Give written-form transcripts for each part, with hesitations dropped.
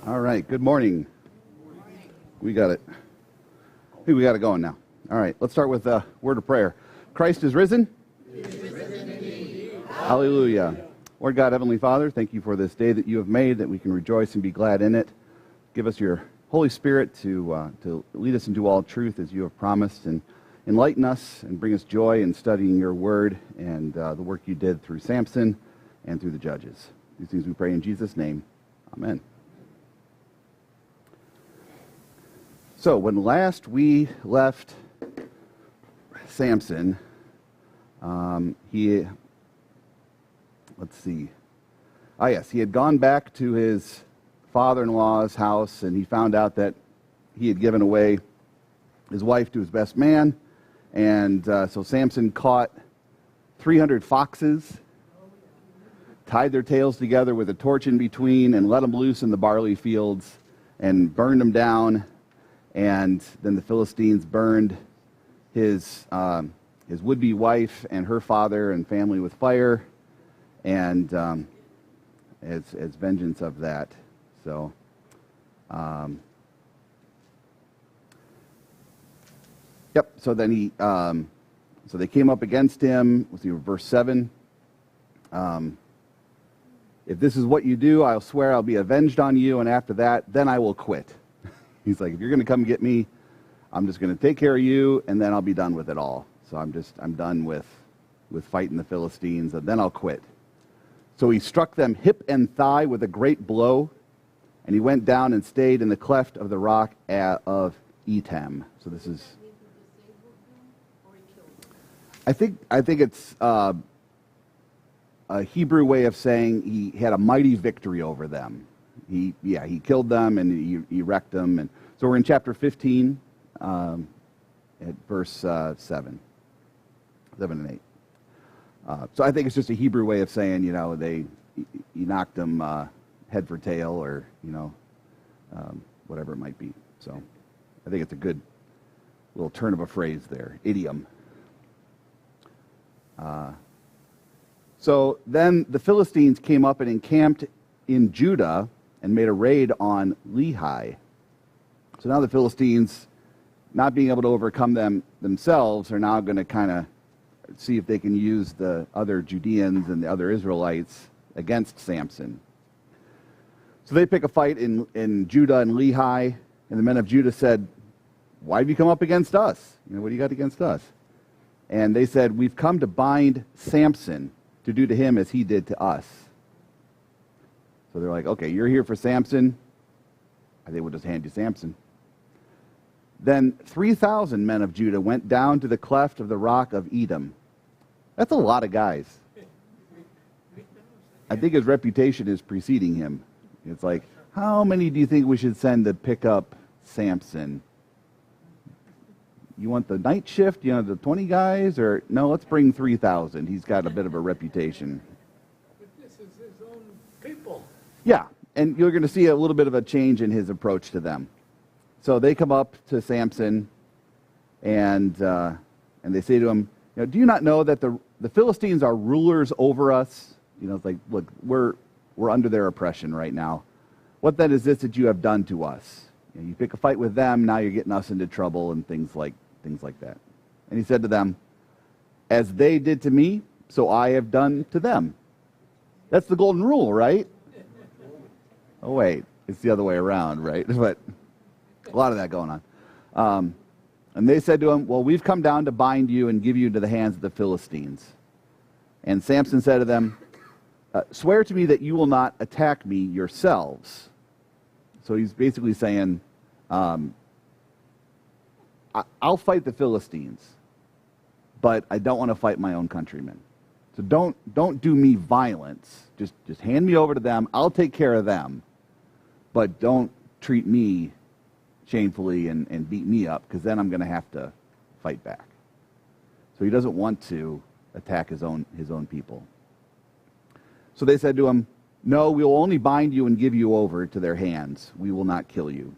All right, good morning. We got it. I think we got it going now. All right, let's start with a word of prayer. Christ is risen. He is risen indeed. Hallelujah. Lord God, Heavenly Father, thank you for this day that you have made, that we can rejoice and be glad in it. Give us your Holy Spirit to lead us into all truth as you have promised, and enlighten us and bring us joy in studying your word and the work you did through Samson and through the judges. These things we pray in Jesus' name. Amen. So when last we left Samson, he had gone back to his father-in-law's house, and he found out that he had given away his wife to his best man, and so Samson caught 300 foxes, tied their tails together with a torch in between, and let them loose in the barley fields, and burned them down. And then the Philistines burned his would-be wife and her father and family with fire, and as vengeance of that. So, So then so they came up against him. Let's see, verse 7. If this is what you do, I'll swear I'll be avenged on you, and after that, then I will quit. He's like, if you're going to come get me, I'm just going to take care of you, and then I'll be done with it all. So I'm done with fighting the Philistines, and then I'll quit. So he struck them hip and thigh with a great blow, and he went down and stayed in the cleft of the rock of Etam. So this is, I think it's a Hebrew way of saying he had a mighty victory over them. He killed them and he wrecked them. And so we're in chapter 15 at verse 7 and 8. So I think it's just a Hebrew way of saying, he knocked them head for tail, or, whatever it might be. So I think it's a good little turn of a phrase there, idiom. So then the Philistines came up and encamped in Judah and made a raid on Lehigh. So now the Philistines, not being able to overcome them themselves, are now going to kind of see if they can use the other Judeans and the other Israelites against Samson. So they pick a fight in Judah and Lehigh, and the men of Judah said, why have you come up against us? What do you got against us? And they said, we've come to bind Samson, to do to him as he did to us. So they're like, okay, you're here for Samson. I think we'll just hand you Samson. Then 3,000 men of Judah went down to the cleft of the rock of Edom. That's a lot of guys. I think his reputation is preceding him. It's like, how many do you think we should send to pick up Samson? You want the night shift? The 20 guys? Or no, let's bring 3,000. He's got a bit of a reputation. But this is his own people. Yeah, and you're going to see a little bit of a change in his approach to them. So they come up to Samson, and they say to him, do you not know that the Philistines are rulers over us? It's like, look, we're under their oppression right now. What then is this that you have done to us? You pick a fight with them, now you're getting us into trouble, and things like that. And he said to them, as they did to me, so I have done to them. That's the golden rule, right? Oh, wait, it's the other way around, right? But a lot of that going on. And they said to him, well, we've come down to bind you and give you into the hands of the Philistines. And Samson said to them, swear to me that you will not attack me yourselves. So he's basically saying, I'll fight the Philistines, but I don't want to fight my own countrymen. So don't do me violence. Just hand me over to them. I'll take care of them, but don't treat me shamefully and beat me up, because then I'm going to have to fight back. So he doesn't want to attack his own people. So they said to him, no, we will only bind you and give you over to their hands. We will not kill you.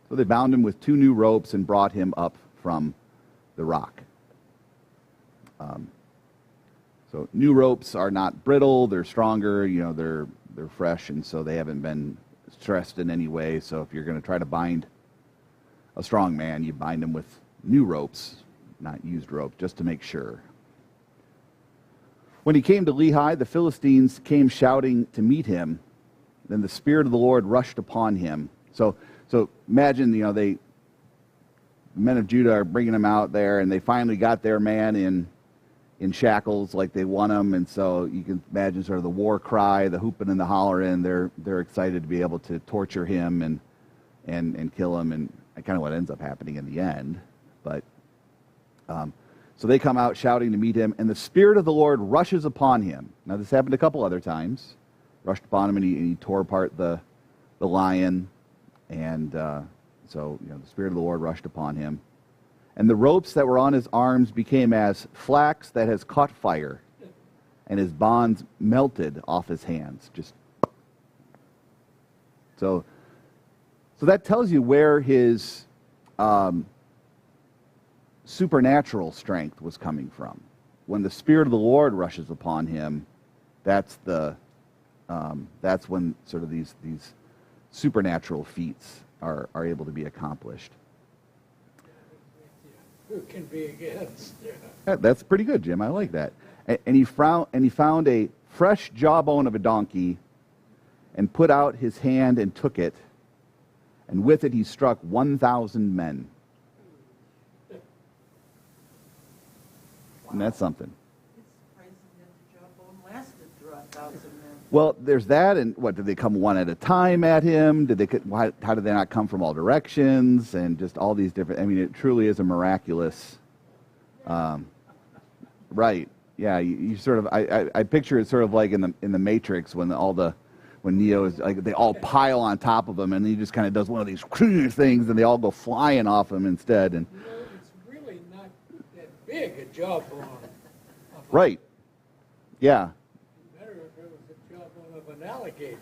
So they bound him with 2 new ropes and brought him up from the rock. So new ropes are not brittle, they're stronger, they're fresh, and so they haven't been stressed in any way. So if you're going to try to bind a strong man, you bind him with new ropes, not used rope, just to make sure. When he came to Lehi, the Philistines came shouting to meet him. Then the Spirit of the Lord rushed upon him. So imagine, the men of Judah are bringing him out there, and they finally got their man in shackles, like they want him. And so you can imagine sort of the war cry, the hooping and the hollering. They're excited to be able to torture him and kill him, and kind of what ends up happening in the end. But so they come out shouting to meet him, and the Spirit of the Lord rushes upon him. Now, this happened a couple other times. Rushed upon him, and he tore apart the lion. And so the Spirit of the Lord rushed upon him. And the ropes that were on his arms became as flax that has caught fire, and his bonds melted off his hands. So that tells you where his supernatural strength was coming from. When the Spirit of the Lord rushes upon him, that's when sort of these supernatural feats are able to be accomplished. Who can be against? That's pretty good, Jim. I like that. And he found a fresh jawbone of a donkey, and put out his hand and took it, and with it he struck 1,000 men. And that's something. It's surprising that the jawbone lasted through 1,000 men. Well, there's that, and what, did they come one at a time at him? How did they not come from all directions? And just all these different, it truly is a miraculous, right, yeah, you sort of, I picture it sort of like in the Matrix when Neo is, like, they all pile on top of him, and he just kind of does one of these things, and they all go flying off him instead. And It's really not that big a jawbone. right, yeah. Better if it was a jawbone of an alligator.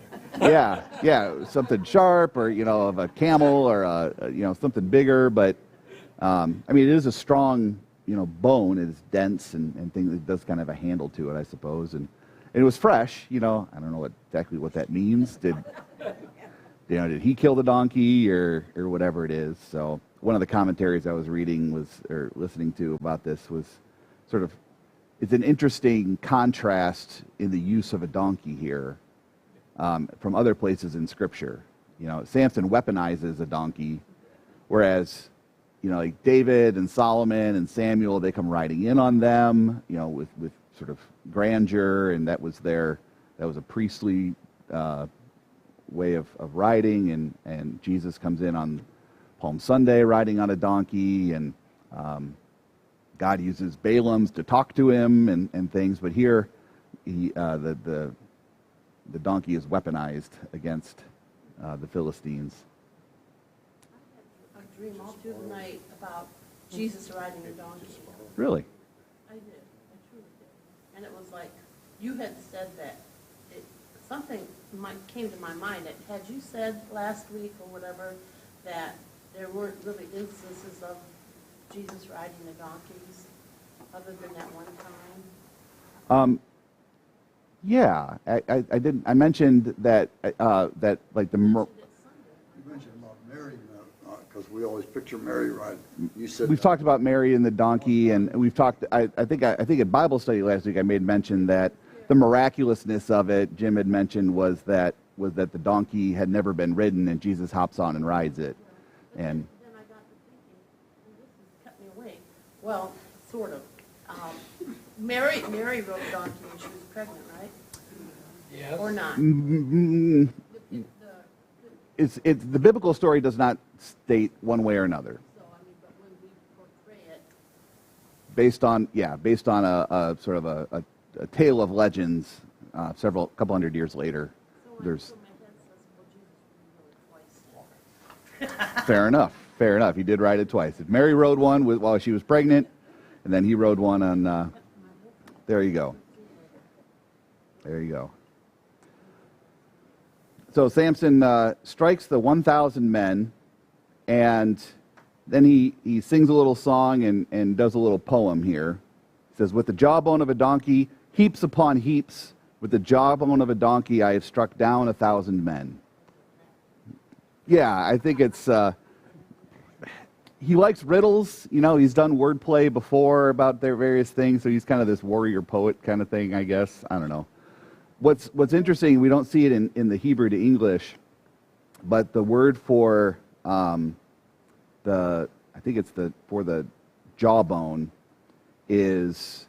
Yeah, something sharp, or of a camel, or something bigger. But it is a strong bone. It is dense and things. It does kind of have a handle to it, I suppose. And it was fresh. I don't know exactly what that means. Did he kill the donkey or whatever it is? So one of the commentaries I was reading or listening to about this was sort of, it's an interesting contrast in the use of a donkey here from other places in Scripture. Samson weaponizes a donkey, whereas, like David and Solomon and Samuel, they come riding in on them, with sort of grandeur, and that was a priestly way of riding, and Jesus comes in on Palm Sunday riding on a donkey, and God uses Balaams to talk to him and things, but here the donkey is weaponized against the Philistines. I had a dream all through the night about Jesus riding a donkey. Really? I did. I truly did. And it was like, you had said that, something came to my mind. Had you said last week or whatever that there weren't really instances of Jesus riding the donkeys other than that one time? Yeah, I did. I mentioned that that like the. You mentioned about Mary, because we always picture Mary riding. You said We've talked about Mary and the donkey, and we've talked. I think at Bible study last week I made mention that the miraculousness of it. Jim had mentioned was that the donkey had never been ridden, and Jesus hops on and rides it, and. Then I got to thinking, this has kept me awake. Well, sort of. Mary rode a donkey when she was pregnant, right? Yes. Or not? It's the biblical story does not state one way or another. So, but when we portray it, Based on a sort of a tale of legends, couple hundred years later, there's. so my head says, well, Jesus rode it twice. Fair enough. He did ride it twice. Mary rode one while she was pregnant, and then he rode one on. There you go. So Samson strikes the 1,000 men, and then he sings a little song and does a little poem here. It says, "With the jawbone of a donkey, heaps upon heaps, With the jawbone of a donkey, I have struck down 1,000 men. Yeah, I think it's, he likes riddles. You know, he's done wordplay before about their various things, so he's kind of this warrior poet kind of thing, I guess. I don't know. What's interesting, we don't see it in the Hebrew to English, but the word for I think it's for the jawbone is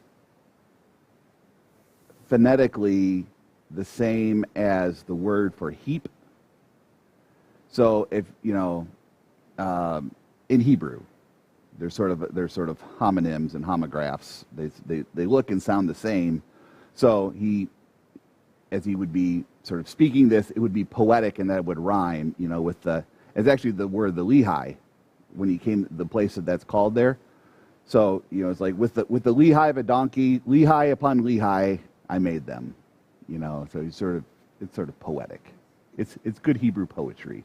phonetically the same as the word for heap. So if in Hebrew, they're sort of homonyms and homographs. They look and sound the same. So as he would be sort of speaking this, it would be poetic and that would rhyme. It's actually the word the Lehigh when he came to the place that's called there. So it's like with the Lehigh of a donkey, Lehigh upon Lehigh, I made them. So it's sort of poetic. It's good Hebrew poetry.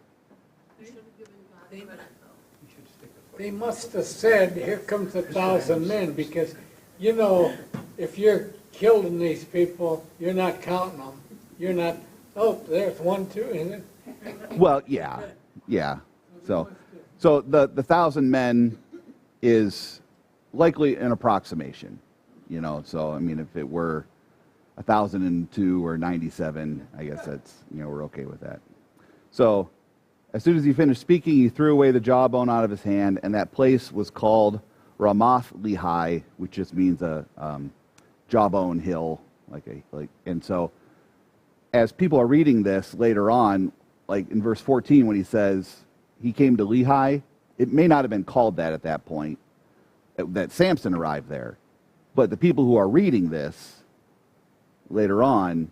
They must have said, "Here comes 1,000 men," because if you're killing these people, you're not counting them. You're not. Oh, there's 1, 2, isn't it? Well, yeah. So the 1,000 men is likely an approximation. So I mean, if it were 1,002 or 97, I guess that's we're okay with that. So as soon as he finished speaking, he threw away the jawbone out of his hand, and that place was called Ramoff Lehigh, which just means a jawbone hill, and so as people are reading this later on, like in verse 14 when he says he came to Lehigh, it may not have been called that at that point, that Samson arrived there, but the people who are reading this later on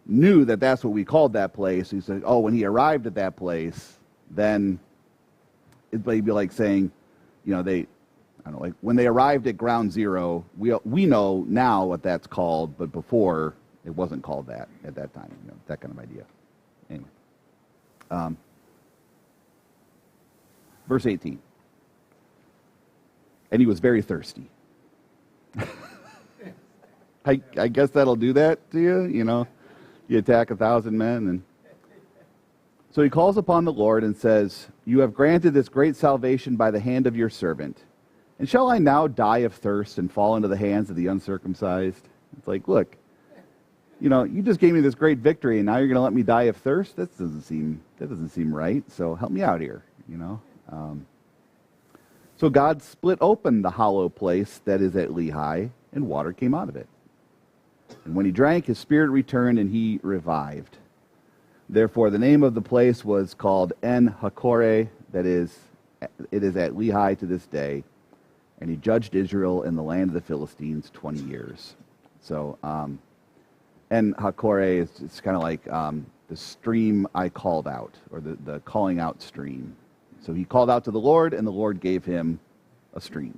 knew that that's what we called that place. He said, oh, when he arrived at that place, then it'd be like saying, like when they arrived at ground zero, we know now what that's called, but before it wasn't called that at that time, that kind of idea. Anyway. Verse 18. And he was very thirsty. I guess that'll do that to you, You attack 1,000 men. And so he calls upon the Lord and says, you have granted this great salvation by the hand of your servant. And shall I now die of thirst and fall into the hands of the uncircumcised? It's like, look, you just gave me this great victory, and now you're going to let me die of thirst? That doesn't seem right. So help me out here, So God split open the hollow place that is at Lehigh, and water came out of it. And when he drank, his spirit returned, and he revived. Therefore, the name of the place was called En-Hakkore, it is at Lehigh to this day. And he judged Israel in the land of the Philistines 20 years. So, En-Hakkore is kind of like the stream I called out, or the calling out stream. So he called out to the Lord, and the Lord gave him a stream.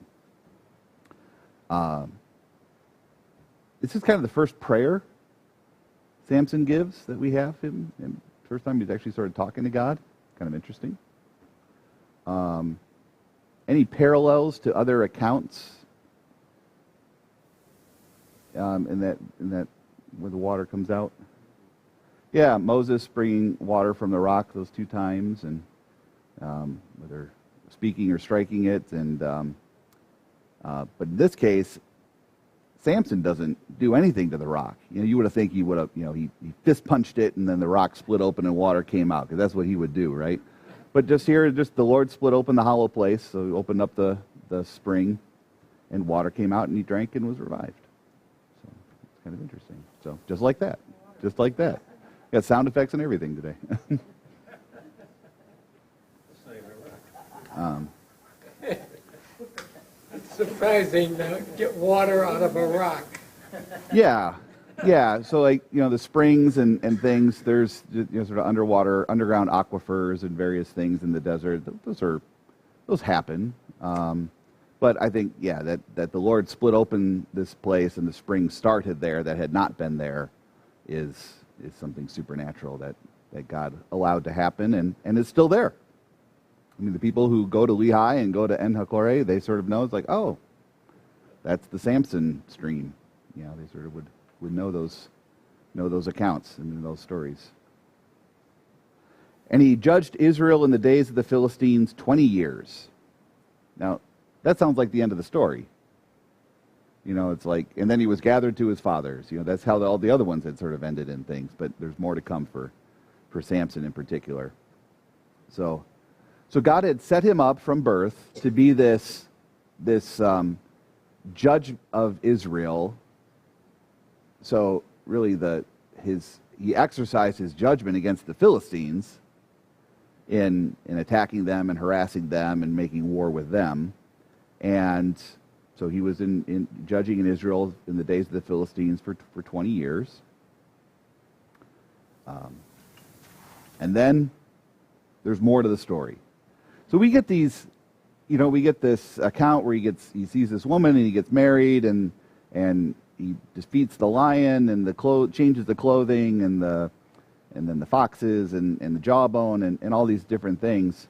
This is kind of the first prayer Samson gives that we have him. And first time he's actually started talking to God. Kind of interesting. Any parallels to other accounts in that where the water comes out? Yeah, Moses bringing water from the rock those 2 times, and whether speaking or striking it, and but in this case, Samson doesn't do anything to the rock. You would have think he would have, he fist punched it, and then the rock split open and water came out, because that's what he would do, right? But just here, the Lord split open the hollow place, so he opened up the spring, and water came out, and he drank and was revived. So it's kind of interesting. So just like that. Got sound effects and everything today. It's surprising to get water out of a rock. Yeah. So the springs and things. There's sort of underground aquifers and various things in the desert. Those happen. But I think that the Lord split open this place and the spring started there that had not been there is something supernatural that God allowed to happen and it's still there. I mean, the people who go to Lehigh and go to En-Hakkore, they sort of know, it's like, oh, that's the Samson stream. They sort of would know those know those accounts and those stories. And he judged Israel in the days of the Philistines 20 years. Now, that sounds like the end of the story. It's like, and then he was gathered to his fathers. That's how all the other ones had sort of ended in things, but there's more to come for Samson in particular. So God had set him up from birth to be this judge of Israel. So really he exercised his judgment against the Philistines in attacking them and harassing them and making war with them. And so he was in judging in Israel in the days of the Philistines for 20 years. And then there's more to the story. So we get we get this account where he sees this woman and he gets married and he defeats the lion and changes the clothing and then the foxes and the jawbone and all these different things.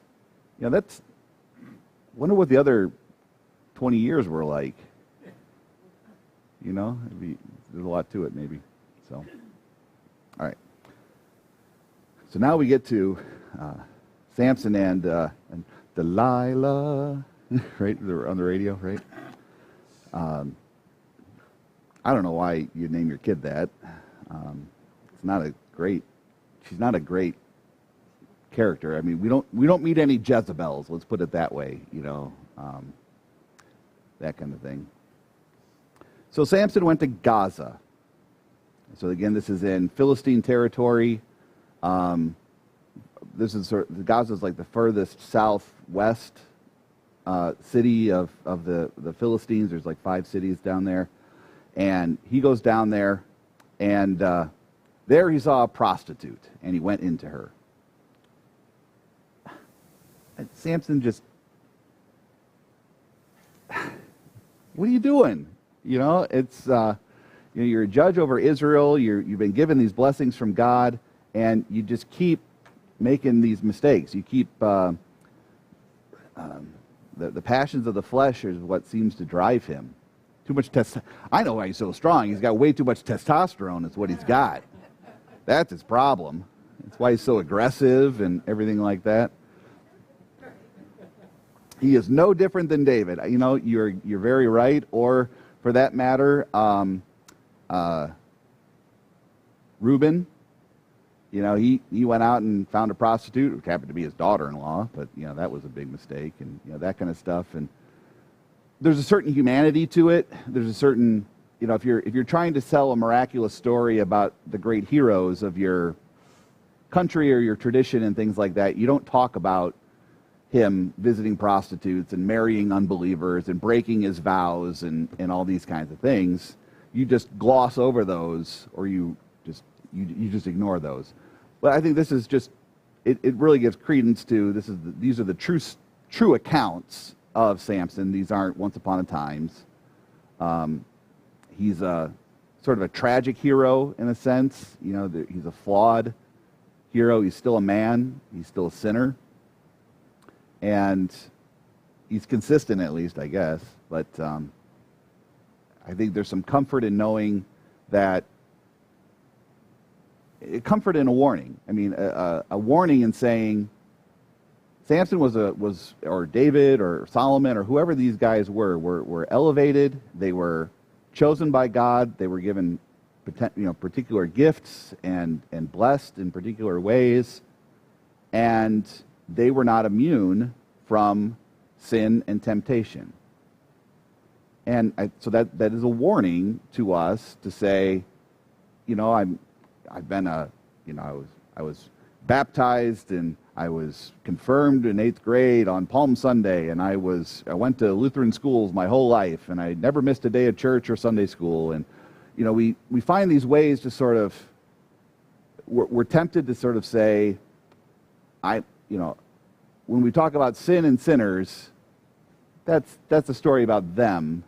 Wonder what the other 20 years were like. There's a lot to it maybe. So, all right. So now we get to Samson and Delilah, right? They're on the radio, right? I don't know why you name your kid that. She's not a great character. I mean, we don't meet any Jezebels. Let's put it that way. That kind of thing. So Samson went to Gaza. So again, this is in Philistine territory. Gaza is like the furthest southwest city of the Philistines. There's like 5 cities down there. And he goes down there, and there he saw a prostitute, and he went into her. And Samson just, what are you doing? It's you're a judge over Israel. You've been given these blessings from God, and you just keep making these mistakes. You keep the passions of the flesh is what seems to drive him. Too much I know why he's so strong. He's got way too much testosterone. Is what he's got. That's his problem. That's why he's so aggressive and everything like that. He is no different than David. You're very right. Or for that matter, Reuben. He went out and found a prostitute, which happened to be his daughter-in-law, but that was a big mistake, and that kind of stuff. And there's a certain humanity to it. There's a certain, if you're trying to sell a miraculous story about the great heroes of your country or your tradition and things like that, you don't talk about him visiting prostitutes and marrying unbelievers and breaking his vows and all these kinds of things. You just gloss over those, or you just ignore those. But I think this is just, it really gives credence to, these are the true accounts of Samson. These aren't once upon a times. He's a sort of a tragic hero in a sense. He's a flawed hero. He's still a man. He's still a sinner. And he's consistent, at least, I guess. But I think there's some comfort in knowing that, comfort in a warning. I mean, a warning in saying Samson or David or Solomon or whoever these guys were elevated. They were chosen by God. They were given particular gifts and blessed in particular ways, and they were not immune from sin and temptation. And so that is a warning to us to say, I've been I was baptized and I was confirmed in 8th grade on Palm Sunday, and I went to Lutheran schools my whole life, and I never missed a day of church or Sunday school. And we find these ways to sort of, we're tempted to sort of say, when we talk about sin and sinners, that's a story about them.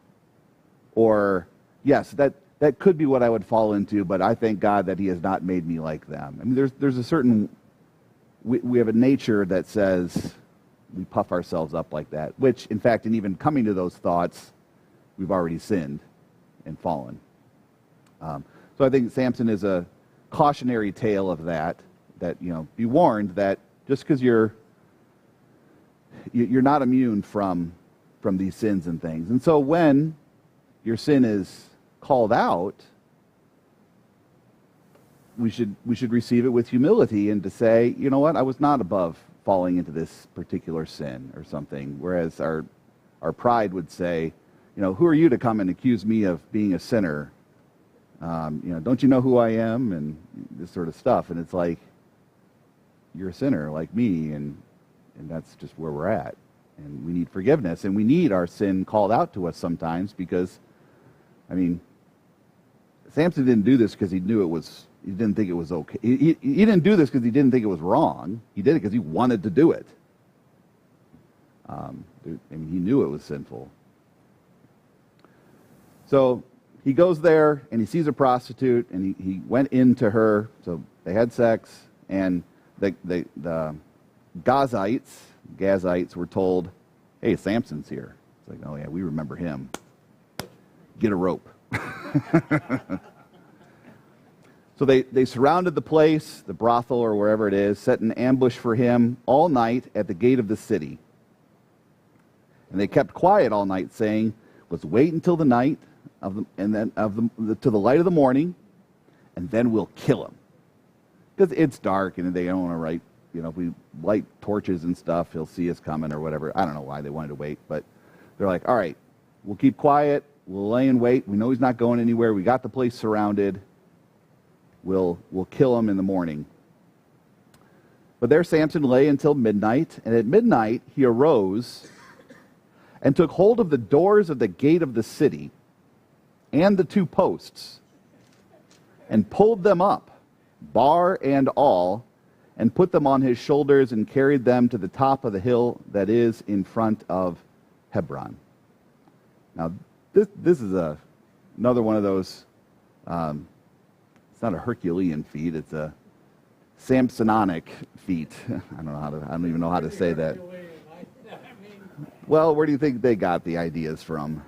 Or yes, that could be what I would fall into, but I thank God that He has not made me like them. I mean, there's a certain, we have a nature that says we puff ourselves up like that, which, in fact, in even coming to those thoughts, we've already sinned and fallen. So I think Samson is a cautionary tale of that, be warned that just because you're not immune from these sins and things. And so when your sin is called out, we should receive it with humility and to say, you know what, I was not above falling into this particular sin or something. Whereas our pride would say, who are you to come and accuse me of being a sinner? Don't you know who I am? And this sort of stuff. And it's like, you're a sinner like me, and that's just where we're at. And we need forgiveness, and we need our sin called out to us sometimes because, Samson didn't do this because he didn't think it was okay. He didn't do this because he didn't think it was wrong. He did it because he wanted to do it. He knew it was sinful. So he goes there and he sees a prostitute and he went into her. So they had sex, and the Gazites were told, hey, Samson's here. It's like, oh yeah, we remember him. Get a rope. So they surrounded the place, the brothel or wherever it is, set an ambush for him all night at the gate of the city. And they kept quiet all night, saying, let's wait until the night to the light of the morning, and then we'll kill him. Because it's dark and they don't want to write, if we light torches and stuff, he'll see us coming or whatever. I don't know why they wanted to wait, but they're like, all right, we'll keep quiet, we'll lay in wait, we know he's not going anywhere, we got the place surrounded, we'll kill him in the morning. But there Samson lay until midnight, and at midnight he arose and took hold of the doors of the gate of the city and the 2 posts, and pulled them up, bar and all, and put them on his shoulders and carried them to the top of the hill that is in front of Hebron. Now, this is another one of those, it's not a Herculean feat, it's a Samsonic feat. I don't even know how to say that. Well, where do you think they got the ideas from?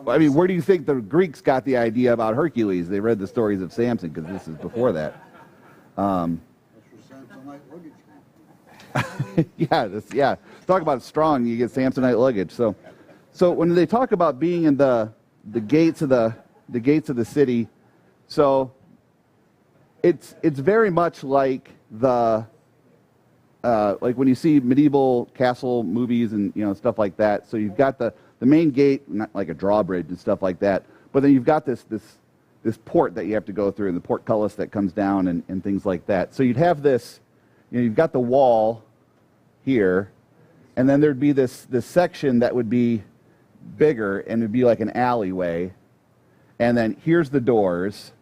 Where do you think the Greeks got the idea about Hercules? They read the stories of Samson, because this is before that. Yeah. Talk about strong, you get Samsonite luggage. So when they talk about being in the gates of the city, so it's very much like like when you see medieval castle movies and stuff like that. So you've got the main gate, not like a drawbridge and stuff like that, but then you've got this port that you have to go through, and the portcullis that comes down and things like that. So you'd have this, you've got the wall here, and then there'd be this section that would be bigger, and it'd be like an alleyway, and then here's the doors,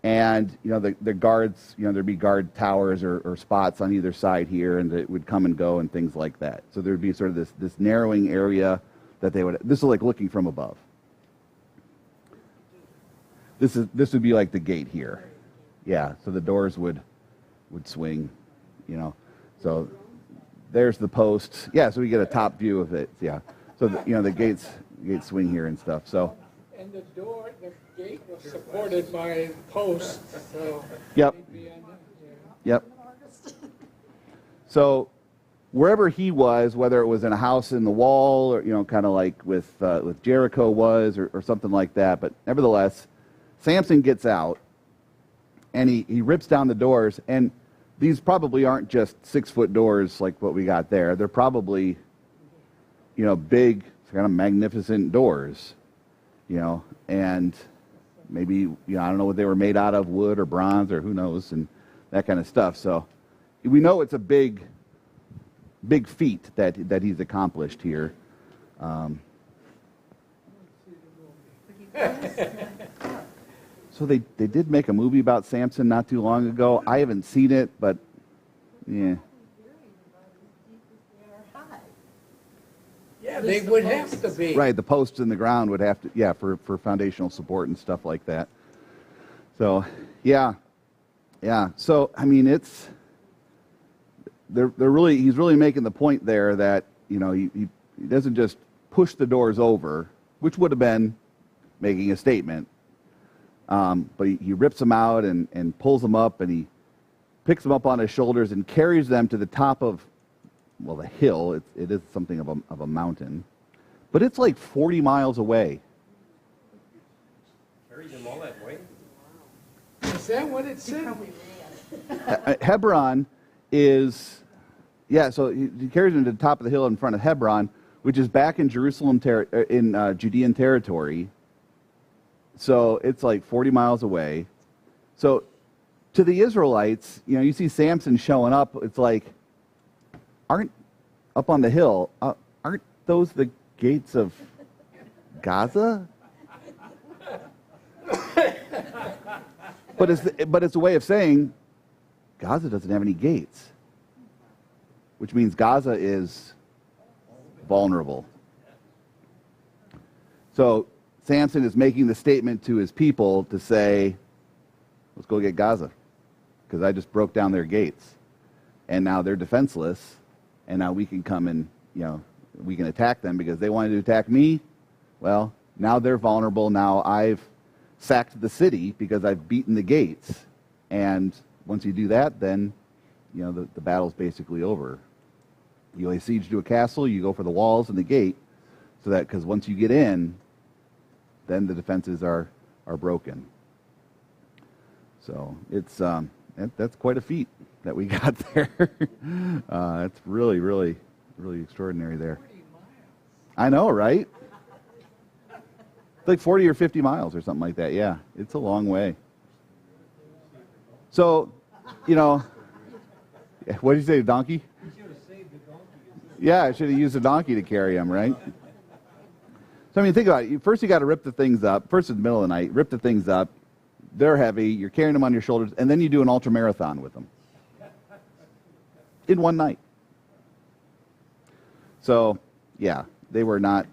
and the guards, there'd be guard towers or spots on either side here, and it would come and go and things like that. So there'd be sort of this narrowing area that this is like looking from above. This would be like the gate here. Yeah, so the doors would swing, So there's the posts. Yeah, so we get a top view of it. Yeah. So the gates swing here and stuff. So and the gate was supported by posts. So yep. Yep. So wherever he was, whether it was in a house in the wall or kind of like with Jericho was or something like that, but nevertheless, Samson gets out, and he rips down the doors, and these probably aren't just 6-foot doors like what we got there. They're probably, big, kind of magnificent doors, and maybe, I don't know what they were made out of, wood or bronze or who knows, and that kind of stuff. So we know it's a big feat that he's accomplished here. So they did make a movie about Samson not too long ago. I haven't seen it, but yeah. Yeah, they would have to be. Right, the posts in the ground would have to, for foundational support and stuff like that. So, yeah. So, it's he's really making the point there that, he doesn't just push the doors over, which would have been making a statement. But he rips them out and pulls them up, and he picks them up on his shoulders and carries them to the top of, well, the hill. It is something of a mountain. But it's like 40 miles away. Carry them all that way? Is that what it said? Hebron is, so he carries them to the top of the hill in front of Hebron, which is back in Jerusalem, in Judean territory. So it's like 40 miles away. So to the Israelites, you see Samson showing up. It's like, aren't up on the hill, aren't those the gates of Gaza? But it's a way of saying Gaza doesn't have any gates, which means Gaza is vulnerable. So Samson is making the statement to his people to say, let's go get Gaza, because I just broke down their gates, and now they're defenseless, and now we can come and, we can attack them because they wanted to attack me. Well, now they're vulnerable. Now I've sacked the city because I've beaten the gates. And once you do that, then, the battle's basically over. You lay siege to a castle, you go for the walls and the gate, so that, because once you get in, then the defenses are broken. So it's that's quite a feat that we got there. It's really, really, really extraordinary there. 40 miles. I know, right? It's like 40 or 50 miles or something like that. Yeah, it's a long way. So, what did you say, a donkey? Yeah, I should have used a donkey to carry him, right? So, I mean, think about it. First, you got to rip the things up. First, in the middle of the night, rip the things up. They're heavy. You're carrying them on your shoulders. And then you do an ultramarathon with them in one night. So, yeah, they were not...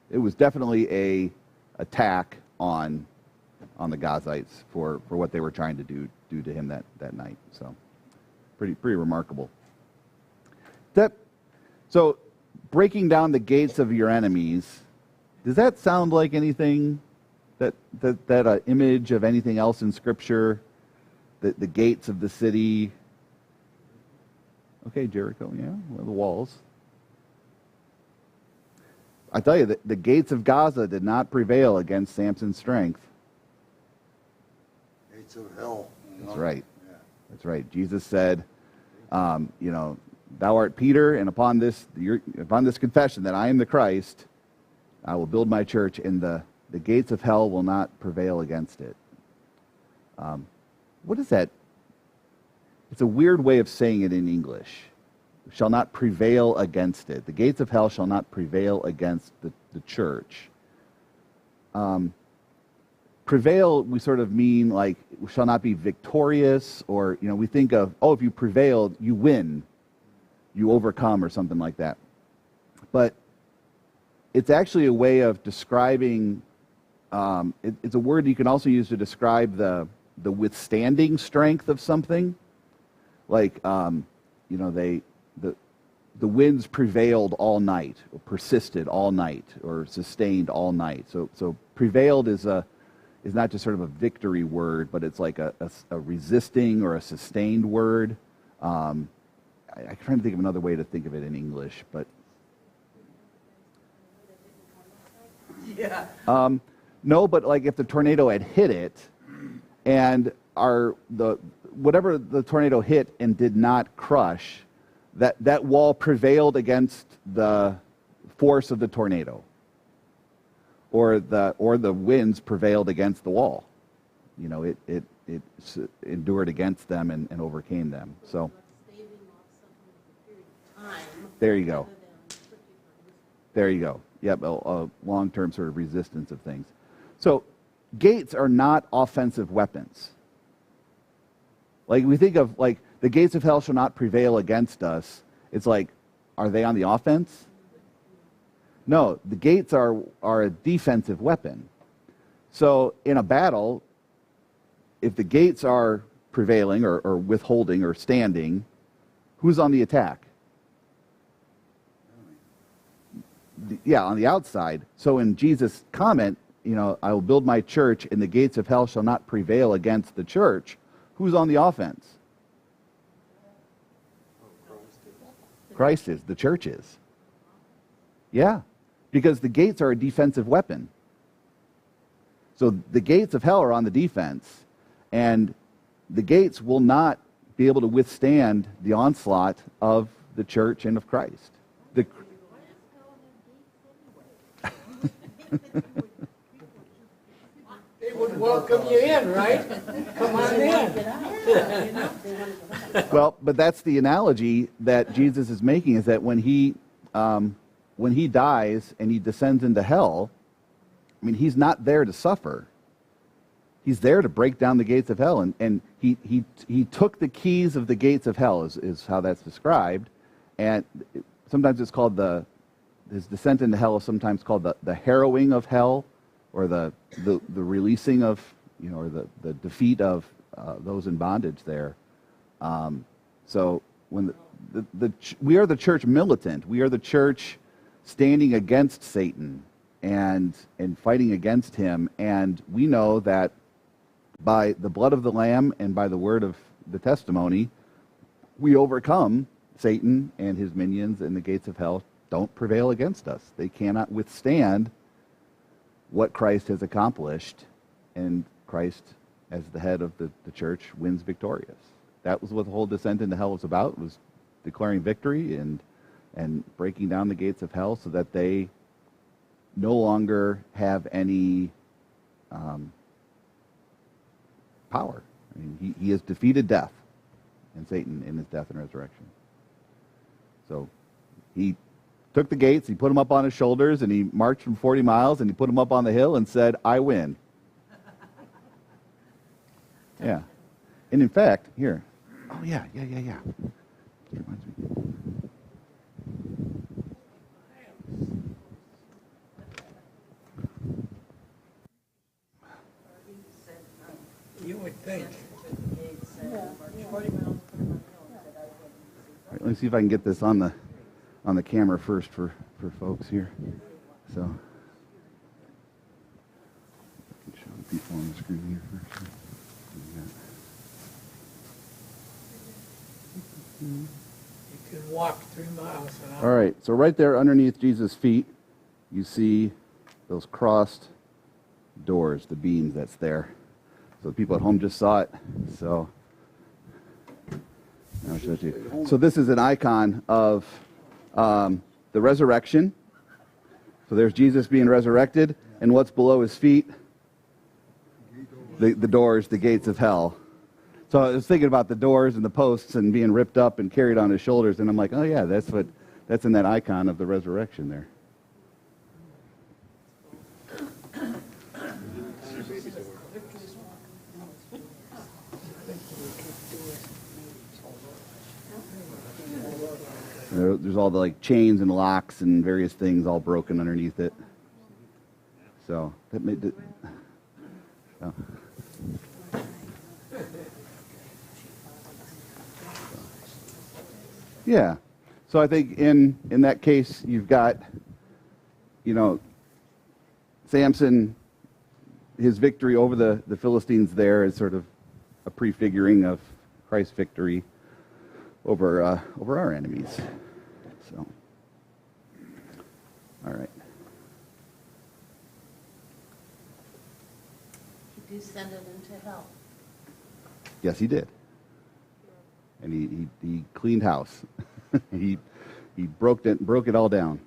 it was definitely a attack on the Gazites for what they were trying to do to him that night. So, pretty remarkable. So, breaking down the gates of your enemies, does that sound like anything, that image of anything else in Scripture? The gates of the city? Okay, Jericho, yeah, well, the walls. I tell you, the gates of Gaza did not prevail against Samson's strength. Gates of hell. That's right. Yeah. That's right. Jesus said, thou art Peter, and upon this confession that I am the Christ, I will build my church, and the gates of hell will not prevail against it. What is that? It's a weird way of saying it in English. Shall not prevail against it. The gates of hell shall not prevail against the church. Prevail, we sort of mean like, shall not be victorious, or, we think of, if you prevailed, you win. You overcome, or something like that. But it's actually a way of describing, it's a word you can also use to describe the withstanding strength of something. Like, the winds prevailed all night, or persisted all night, or sustained all night. So prevailed is not just sort of a victory word, but it's like a resisting or a sustained word. I'm trying to think of another way to think of it in English, but Yeah. no, but like if the tornado had hit it, and whatever the tornado hit and did not crush, that wall prevailed against the force of the tornado, or the winds prevailed against the wall. It endured against them and overcame them. So there you go. There you go. Yep, a long-term sort of resistance of things. So gates are not offensive weapons. Like we think of like the gates of hell shall not prevail against us. It's like, are they on the offense? No, the gates are a defensive weapon. So in a battle, if the gates are prevailing or withholding or standing, who's on the attack? Yeah, on the outside. So in Jesus' comment, I will build my church, and the gates of hell shall not prevail against the church. Who's on the offense? Christ is. The church is. Yeah, because the gates are a defensive weapon. So the gates of hell are on the defense, and the gates will not be able to withstand the onslaught of the church and of Christ. They would welcome you in, right? Come on in. Well, but that's the analogy that Jesus is making, is that when he dies and he descends into hell, I mean, he's not there to suffer. He's there to break down the gates of hell, and he took the keys of the gates of hell, is how that's described, and sometimes it's called his descent into hell is sometimes called the harrowing of hell, or the releasing of, or the defeat of those in bondage there. So when we are the church militant, we are the church standing against Satan and fighting against him, and we know that by the blood of the Lamb and by the word of the testimony, we overcome Satan and his minions, and the gates of hell don't prevail against us. They cannot withstand what Christ has accomplished, and Christ, as the head of the church, wins victorious. That was what the whole descent into hell was about, was declaring victory and breaking down the gates of hell so that they no longer have any power. I mean, he has defeated death and Satan in his death and resurrection. So he took the gates, he put them up on his shoulders, and he marched from 40 miles, and he put them up on the hill and said, I win. Yeah. And in fact, here. Oh, yeah. It reminds me. You would think. All right, let me see if I can get this on the camera first for folks here. So I can show the people on the screen here first. You can walk 3 miles an hour. All right, so right there underneath Jesus' feet, you see those crossed doors, the beams that's there. So the people at home just saw it. So I'll show it to you. So this is an icon of the resurrection. So there's Jesus being resurrected, and what's below his feet? The doors, the gates of hell. So I was thinking about the doors and the posts and being ripped up and carried on his shoulders, and I'm like, oh yeah, that's in that icon of the resurrection there. There's all the chains and locks and various things all broken underneath it. So that made it. Oh. Yeah. So I think in that case you've got, Samson, his victory over the Philistines there is sort of a prefiguring of Christ's victory over our enemies. So, all right. He descended into hell. Yes, he did. And he cleaned house. he broke it all down.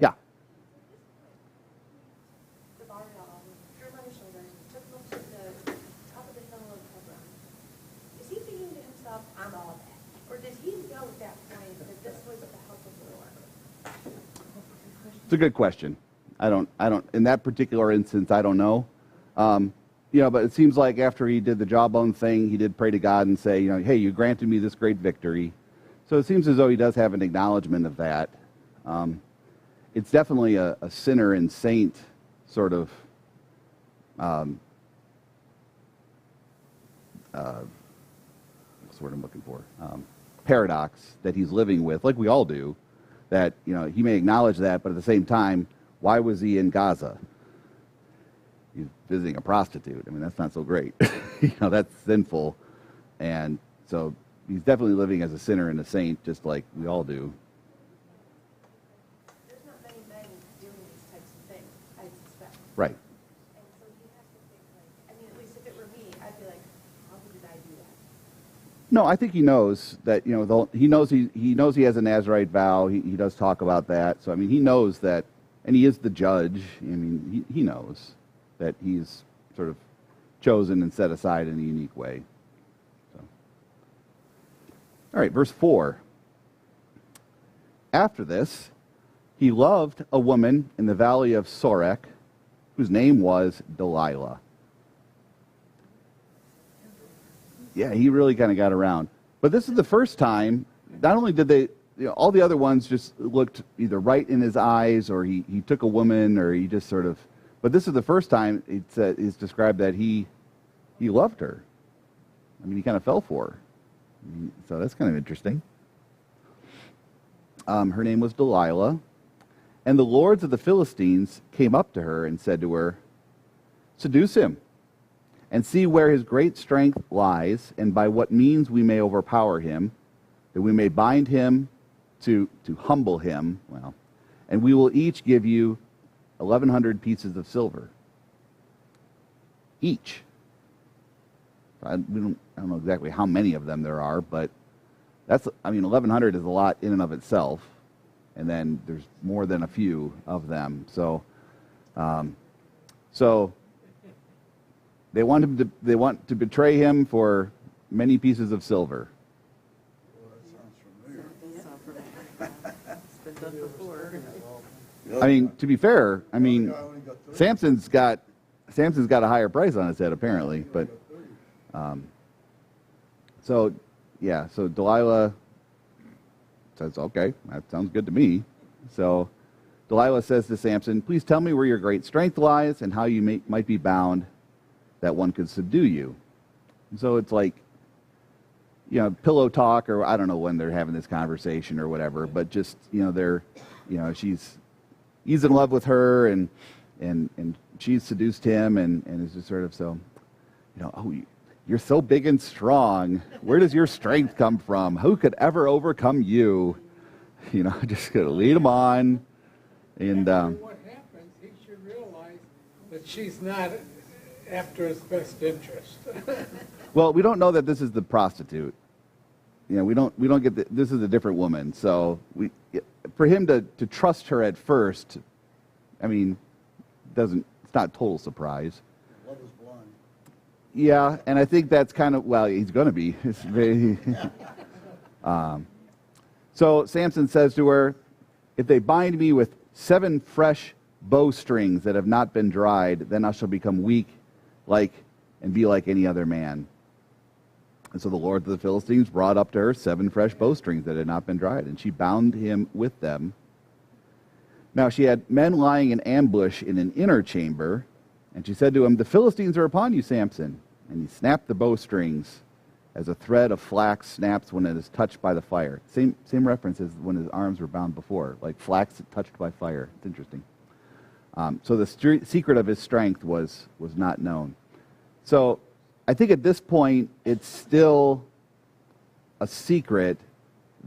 Yeah. The bar threw him on his shoulders, took him up to the top of the hill of Hebron. Is he thinking to himself, I'm all that? Or did he know at that point that this was the house of the Lord? It's a good question. I don't in that particular instance, I don't know. But it seems like after he did the jawbone thing, he did pray to God and say, hey, you granted me this great victory. So it seems as though he does have an acknowledgement of that. It's definitely a sinner and saint sort of what's the word I'm looking for? Paradox that he's living with, like we all do, that he may acknowledge that, but at the same time, why was he in Gaza? he's visiting a prostitute. I mean, that's not so great. That's sinful. And so he's definitely living as a sinner and a saint, just like we all do. There's not many men doing these types of things, I suspect. Right. And so he has to think like, I mean, at least if it were me, I'd be like, how did I do that? No, I think he knows that, he knows he has a Nazirite vow. He does talk about that. So, I mean, he knows that, and he is the judge. I mean, he knows that he's sort of chosen and set aside in a unique way. So. All right, verse 4. After this, he loved a woman in the valley of Sorek, whose name was Delilah. Yeah, he really kind of got around. But this is the first time, not only did they, all the other ones just looked either right in his eyes, or he took a woman, or he just sort of, but this is the first time it's described that he loved her. I mean, he kind of fell for her. So that's kind of interesting. Her name was Delilah. And the lords of the Philistines came up to her and said to her, "Seduce him, and see where his great strength lies, and by what means we may overpower him, that we may bind him to humble him. Well, and we will each give you 1,100 pieces of silver. Each." I don't know exactly how many of them there are, but 1,100 is a lot in and of itself. And then there's more than a few of them. So they want to betray him for many pieces of silver. Well, that sounds familiar. It's been done before. I mean, to be fair, I mean, The other guy only got 30. Samson's got a higher price on his head apparently, but so Delilah says, "Okay, that sounds good to me." So Delilah says to Samson, "Please tell me where your great strength lies and how you might be bound that one could subdue you." And so it's like, pillow talk, or I don't know when they're having this conversation or whatever, but just, he's in love with her and she's seduced him and is just sort of so, you're so big and strong. Where does your strength come from? Who could ever overcome you? Just gonna lead him on. And what happens, he should realize that she's not after his best interest. well, we don't know that this is the prostitute. We don't get this is a different woman. So for him to trust her at first, I mean, it's not total surprise. Love is blind. Yeah, and I think that's kind of, he's going to be. So Samson says to her, "If they bind me with 7 fresh bowstrings that have not been dried, then I shall become weak and be like any other man." And so the lords of the Philistines brought up to her 7 fresh bowstrings that had not been dried, and she bound him with them. Now she had men lying in ambush in an inner chamber, and she said to him, "The Philistines are upon you, Samson." And he snapped the bowstrings as a thread of flax snaps when it is touched by the fire. Same reference as when his arms were bound before, like flax touched by fire. It's interesting. So the secret of his strength was not known. So I think at this point, it's still a secret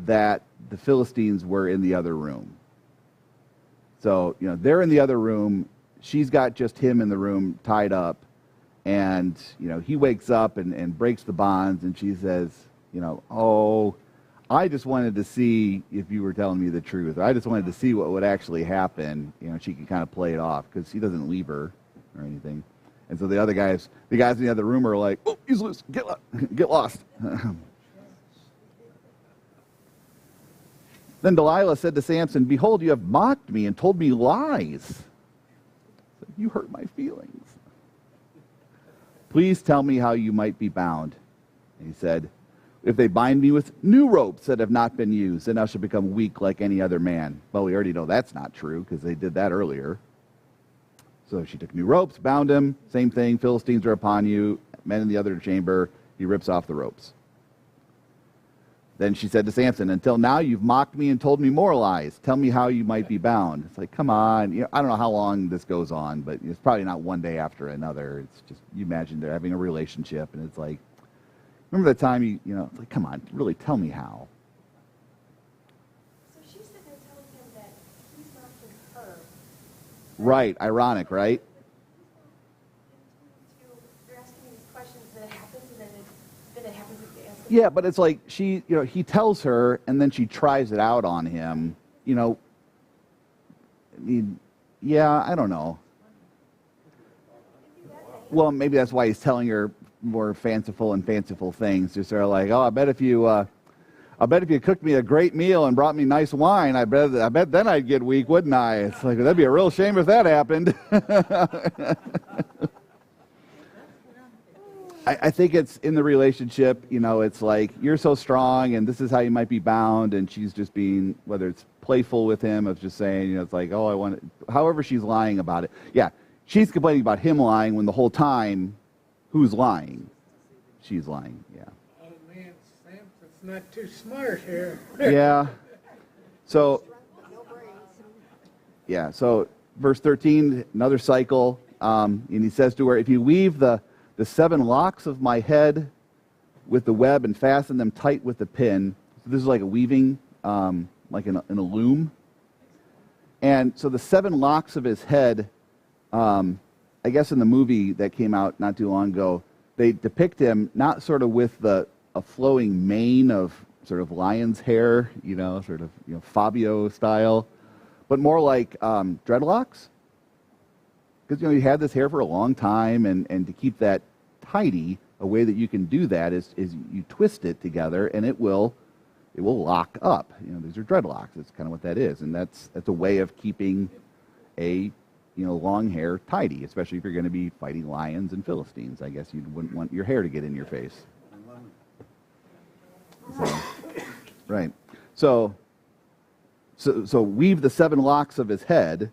that the Philistines were in the other room. So, they're in the other room. She's got just him in the room tied up. And, he wakes up and breaks the bonds. And she says, "Oh, I just wanted to see if you were telling me the truth. I just wanted to see what would actually happen." She can kind of play it off because he doesn't leave her or anything. And so the guys in the other room are like, "Oh, he's loose. Get lost." Then Delilah said to Samson, "Behold, you have mocked me and told me lies. You hurt my feelings. Please tell me how you might be bound." And he said, "If they bind me with new ropes that have not been used, then I shall become weak like any other man." Well, we already know that's not true because they did that earlier. So she took new ropes, bound him. Same thing. Philistines are upon you. Men in the other chamber. He rips off the ropes. Then she said to Samson, until now you've mocked me and told me more lies. Tell me how you might be bound. It's like, come on. I don't know how long this goes on, but it's probably not one day after another. It's just, you imagine they're having a relationship, and it's like, remember the time it's like, come on, really tell me how. So she's sitting there telling him that he's mocking her. Right, ironic, right? You're asking me these questions, then it happens, and then it happens if you ask him. Yeah, but it's like he tells her, and then she tries it out on him. I don't know. Well, maybe that's why he's telling her more fanciful things. Just sort of like, oh, I bet if you cooked me a great meal and brought me nice wine, I bet then I'd get weak, wouldn't I? It's like, that'd be a real shame if that happened. I think it's in the relationship, it's like, you're so strong and this is how you might be bound, and she's just being, whether it's playful with him, of just saying, it's like, oh, I want it, however she's lying about it. Yeah, she's complaining about him lying when the whole time, who's lying? She's lying, yeah. Oh man, Samson's not too smart here. Yeah. So verse 13, another cycle, and he says to her, if you weave the 7 locks of my head with the web and fasten them tight with the pin. So this is like a weaving, like in a loom. And so the 7 locks of his head, I guess in the movie that came out not too long ago, they depict him not sort of with a flowing mane of sort of lion's hair, Fabio style, but more like dreadlocks. Because, he had this hair for a long time, and to keep that tidy, a way that you can do that is you twist it together, and it will lock up. These are dreadlocks. That's kind of what that is, and that's a way of keeping a long hair tidy, especially if you're going to be fighting lions and Philistines. I guess you wouldn't want your hair to get in your face. So, right. So weave the 7 locks of his head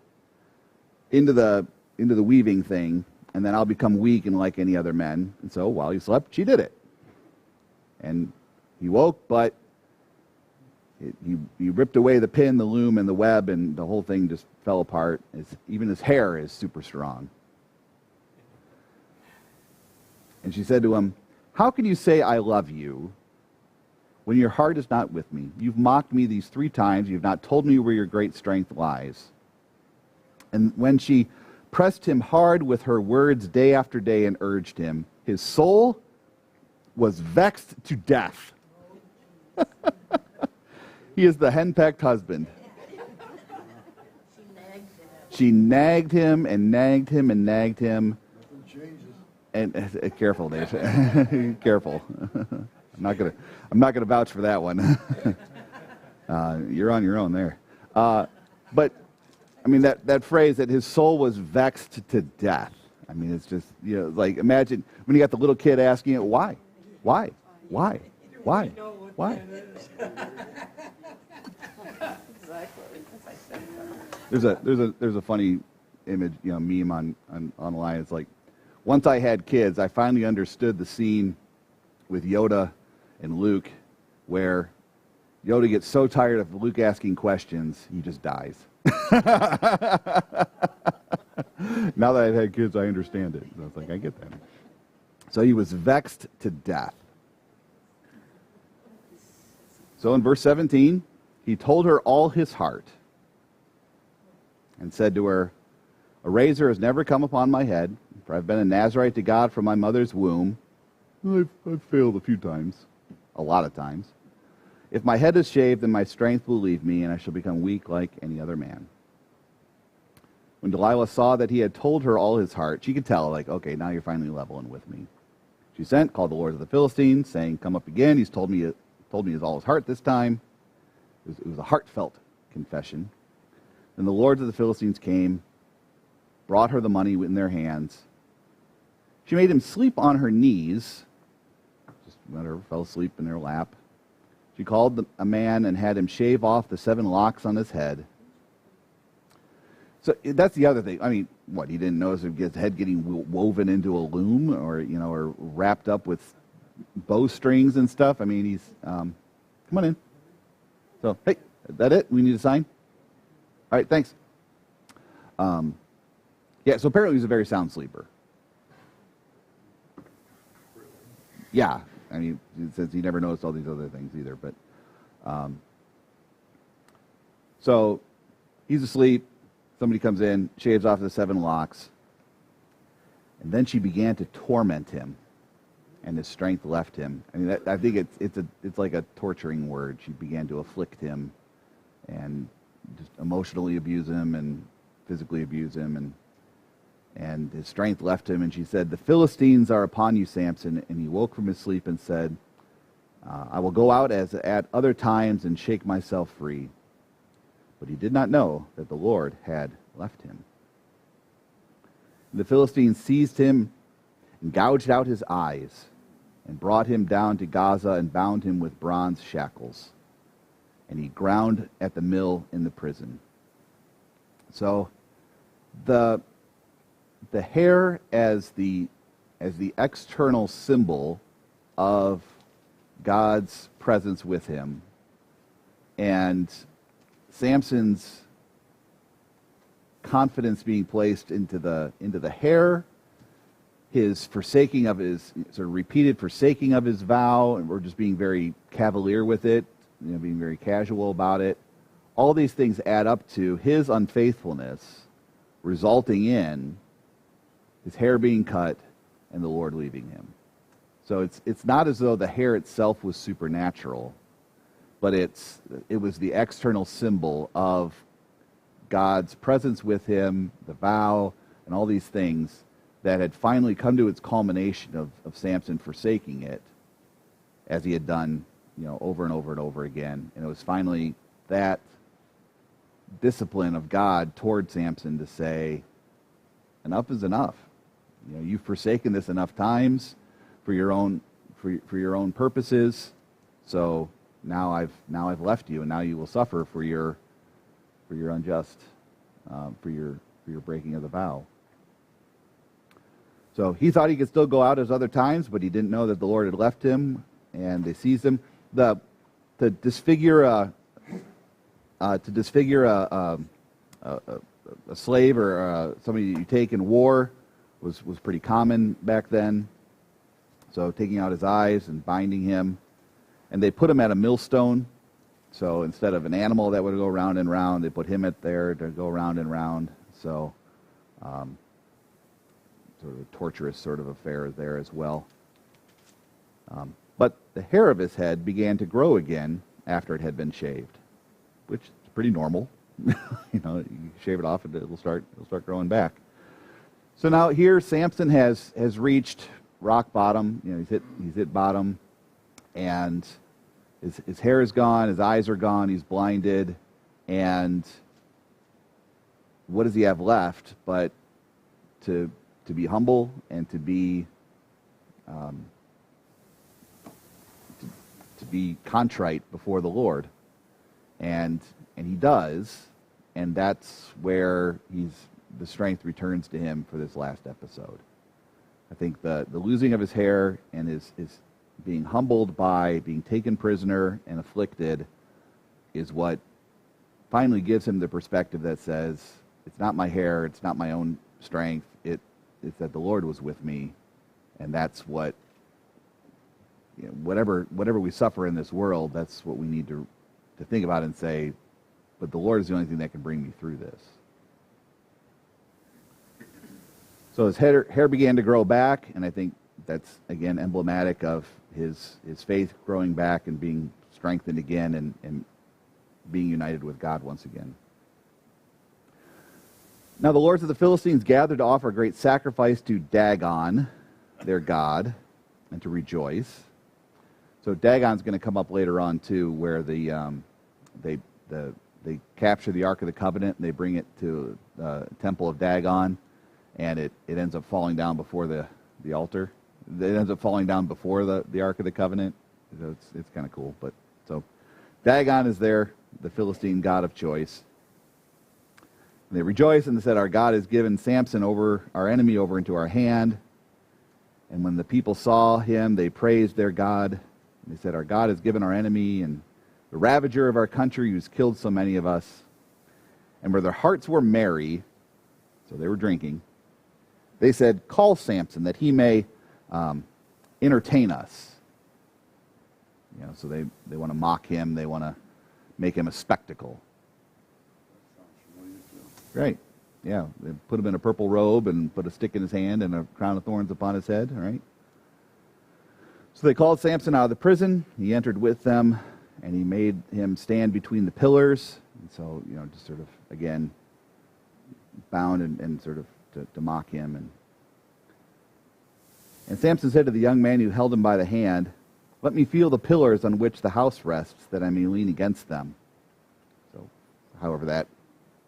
into the weaving thing, and then I'll become weak and like any other men. And so while he slept, she did it. And he woke, but he ripped away the pin, the loom, and the web, and the whole thing just fell apart. Even his hair is super strong. And she said to him, how can you say I love you when your heart is not with me? You've mocked me these 3 times. You've not told me where your great strength lies. And when she pressed him hard with her words day after day and urged him, his soul was vexed to death. He is the henpecked husband. She nagged him and nagged him and nagged him. And careful, Dave. Careful. I'm not gonna vouch for that one. You're on your own there. But I mean, that phrase that his soul was vexed to death. I mean, it's just, like, imagine when you got the little kid asking it, why? There's a funny image, meme online. It's like, once I had kids, I finally understood the scene with Yoda and Luke where Yoda gets so tired of Luke asking questions, he just dies. Now that I've had kids, I understand it. So it's like, I get that. So he was vexed to death. So in verse 17, he told her all his heart and said to her, a razor has never come upon my head, for I've been a Nazarite to God from my mother's womb. I've failed a few times, a lot of times. If my head is shaved, then my strength will leave me, and I shall become weak like any other man. When Delilah saw that he had told her all his heart, she could tell, like, okay, now you're finally leveling with me. She sent, called the lords of the Philistines, saying, come up again. He's told me his all his heart this time. It was a heartfelt confession. Then the lords of the Philistines came, brought her the money in their hands. She made him sleep on her knees, just let her fell asleep in their lap. She called a man and had him shave off the 7 locks on his head. So that's the other thing. I mean, what, he didn't notice his head getting woven into a loom or wrapped up with bowstrings and stuff? I mean, he's got Come on in. So, hey, is that it? We need a sign? All right, thanks. Yeah, so apparently he's a very sound sleeper. Yeah, I mean, it says he never noticed all these other things either, but... so, he's asleep. Somebody comes in, shaves off the 7 locks, and then she began to torment him, and his strength left him. I mean, I think it's like a torturing word. She began to afflict him, and just emotionally abuse him, and physically abuse him, and his strength left him. And she said, "The Philistines are upon you, Samson." And he woke from his sleep and said, "I will go out as at other times and shake myself free." But he did not know that the Lord had left him. The Philistines seized him and gouged out his eyes and brought him down to Gaza and bound him with bronze shackles. And he ground at the mill in the prison. So the hair as the external symbol of God's presence with him, and Samson's confidence being placed into the hair, his forsaking of his sort of repeated forsaking of his vow, and we're just being very cavalier with it, being very casual about it. All these things add up to his unfaithfulness, resulting in his hair being cut and the Lord leaving him. So it's not as though the hair itself was supernatural, but it was the external symbol of God's presence with him, the vow, and all these things that had finally come to its culmination of Samson forsaking it, as he had done, over and over and over again. And it was finally that discipline of God toward Samson to say, enough is enough. You've forsaken this enough times for your own purposes. So now I've left you, and now you will suffer for your unjust, for your breaking of the vow. So he thought he could still go out as other times, but he didn't know that the Lord had left him, and they seized him. To disfigure a slave or somebody you take in war was pretty common back then. So taking out his eyes and binding him, and they put him at a millstone. So instead of an animal that would go round and round, they put him at there to go round and round. So sort of a torturous sort of affair there as well. But the hair of his head began to grow again after it had been shaved, which is pretty normal. You shave it off and it'll start growing back. So now here Samson has reached rock bottom. He's hit bottom, and his hair is gone, his eyes are gone, he's blinded, and what does he have left but to be humble and to be contrite before the Lord, and he does, and that's where the strength returns to him for this last episode. I think the losing of his hair and his being humbled by being taken prisoner and afflicted is what finally gives him the perspective that says, it's not my hair, it's not my own strength, it's that the Lord was with me, and that's what, whatever we suffer in this world, that's what we need to think about and say, but the Lord is the only thing that can bring me through this. So his hair began to grow back, and I think that's, again, emblematic of his faith growing back and being strengthened again and being united with God once again. Now the lords of the Philistines gathered to offer a great sacrifice to Dagon, their god, and to rejoice. So Dagon's going to come up later on too, where they capture the Ark of the Covenant and they bring it to the temple of Dagon, and it ends up falling down before the altar. It ends up falling down before the Ark of the Covenant. So it's kind of cool. But so Dagon is there, the Philistine god of choice. And they rejoice and they said, our God has given Samson our enemy over into our hand. And when the people saw him, they praised their God. And they said, our God has given our enemy and the ravager of our country who's killed so many of us. And where their hearts were merry, so they were drinking, they said, call Samson that he may entertain us. So they want to mock him. They want to make him a spectacle. Right. Yeah. They put him in a purple robe and put a stick in his hand and a crown of thorns upon his head. All right. So they called Samson out of the prison. He entered with them, and he made him stand between the pillars. And so, just sort of, again, bound and sort of to mock him. And Samson said to the young man who held him by the hand, let me feel the pillars on which the house rests, that I may lean against them. So, however that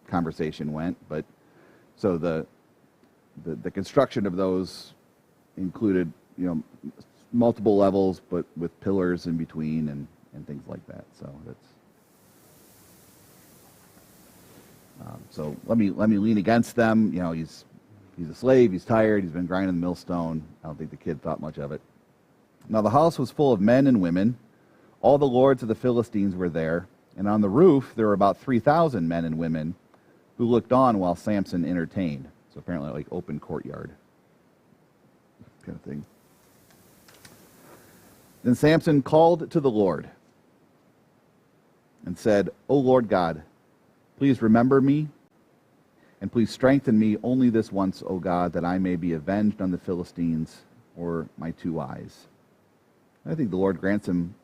conversation went, but so the construction of those included, multiple levels, but with pillars in between and things like that. So that's so let me lean against them. He's a slave. He's tired. He's been grinding the millstone. I don't think the kid thought much of it. Now the house was full of men and women. All the lords of the Philistines were there, and on the roof there were about 3,000 men and women who looked on while Samson entertained. So apparently like open courtyard kind of thing. Then Samson called to the Lord and said, O Lord God, please remember me, and please strengthen me only this once, O God, that I may be avenged on the Philistines or my 2 eyes. I think the Lord grants him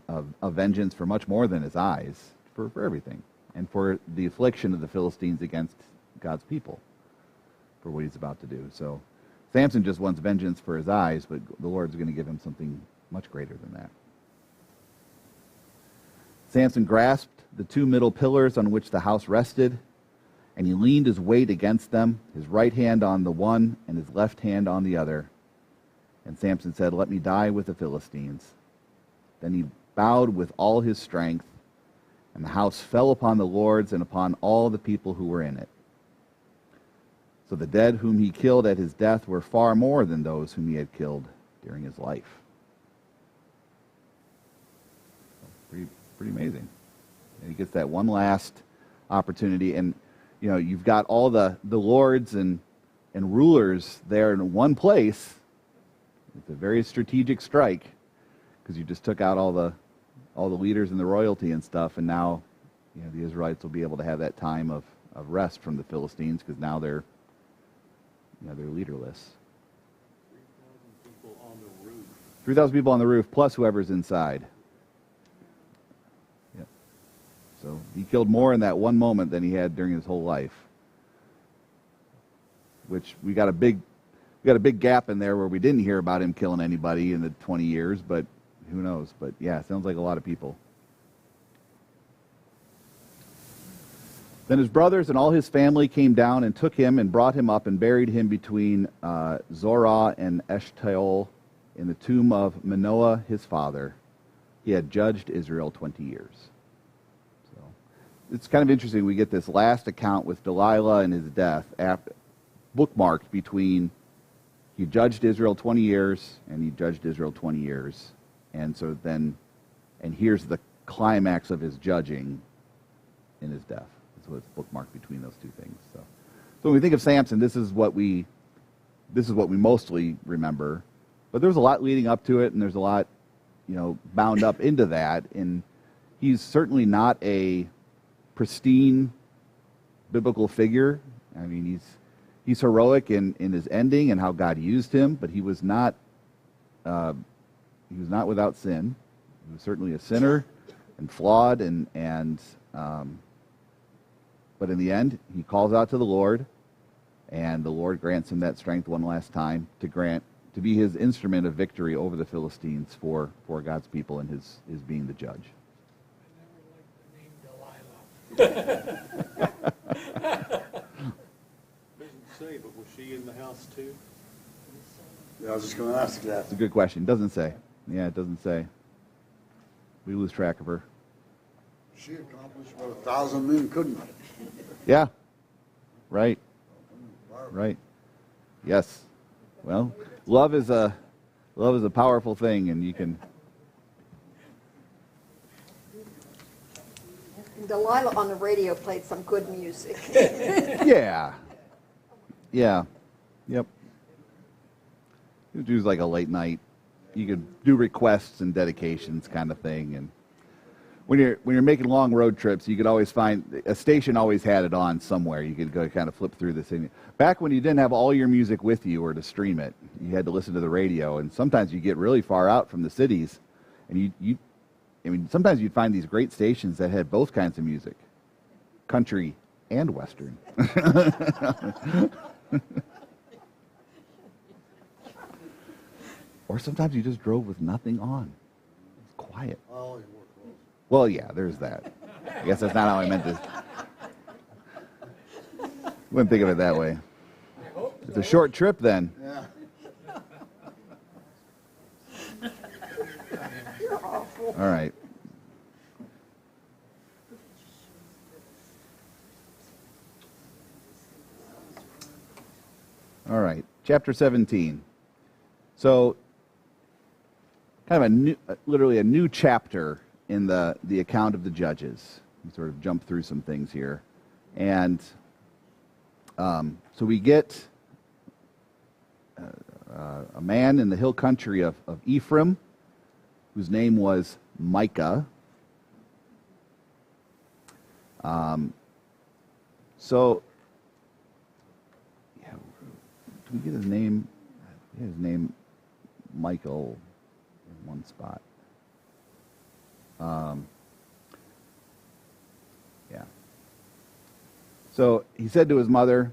a vengeance for much more than his eyes, for everything, and for the affliction of the Philistines against God's people, for what he's about to do. So Samson just wants vengeance for his eyes, but the Lord's going to give him something much greater than that. Samson grasped the 2 middle pillars on which the house rested, and he leaned his weight against them, his right hand on the one and his left hand on the other. And Samson said, let me die with the Philistines. Then he bowed with all his strength, and the house fell upon the lords and upon all the people who were in it. So the dead whom he killed at his death were far more than those whom he had killed during his life. Pretty amazing. And he gets that one last opportunity, and you've got all the lords and rulers there in one place. It's a very strategic strike, because you just took out all the leaders and the royalty and stuff, and now the Israelites will be able to have that time of rest from the Philistines, because now they're leaderless. 3,000 people on the roof. 3,000 people on the roof, plus whoever's inside. Yep. So he killed more in that one moment than he had during his whole life. Which we got a big gap in there where we didn't hear about him killing anybody in the 20 years, but who knows? But yeah, sounds like a lot of people. Then his brothers and all his family came down and took him and brought him up and buried him between Zorah and Eshtaol in the tomb of Manoah his father. He had judged Israel 20 years. So it's kind of interesting. We get this last account with Delilah and his death bookmarked between he judged Israel 20 years and he judged Israel 20 years. And so then, and here's the climax of his judging in his death. So it's bookmarked between those two things. So when we think of Samson, this is what we mostly remember. But there's a lot leading up to it, and there's a lot, bound up into that. And he's certainly not a pristine biblical figure. I mean, he's heroic in his ending and how God used him, but he was not without sin. He was certainly a sinner and flawed, but in the end, he calls out to the Lord, and the Lord grants him that strength one last time to be his instrument of victory over the Philistines for God's people and his being the judge. I never liked the name Delilah. Doesn't say, but was she in the house too? Yeah, I was just going to ask that. It's a good question. It doesn't say. Yeah, it doesn't say. We lose track of her. She accomplished what 1,000 men couldn't. Yeah. Right. Right. Yes. Well, love is a powerful thing, and you can. And Delilah on the radio played some good music. Yeah. Yeah. Yep. It was like a late night. You could do requests and dedications kind of thing. And when you're making long road trips, you could always find a station always had it on somewhere. You could go kind of flip through this thing. Back when you didn't have all your music with you or to stream it, you had to listen to the radio. And sometimes you get really far out from the cities, and sometimes you'd find these great stations that had both kinds of music, country and Western. Or sometimes you just drove with nothing on. It's quiet. Oh, you were close. Well, yeah, there's that. I guess that's not how I meant this. Wouldn't think of it that way. It's a short trip then. Yeah. All right. All right. Chapter 17. So, kind of literally a new chapter in the account of the judges. We sort of jump through some things here. And so we get a man in the hill country of Ephraim, whose name was Micah. So, yeah, do we get his name? His name, Michael, in one spot. Yeah. So he said to his mother,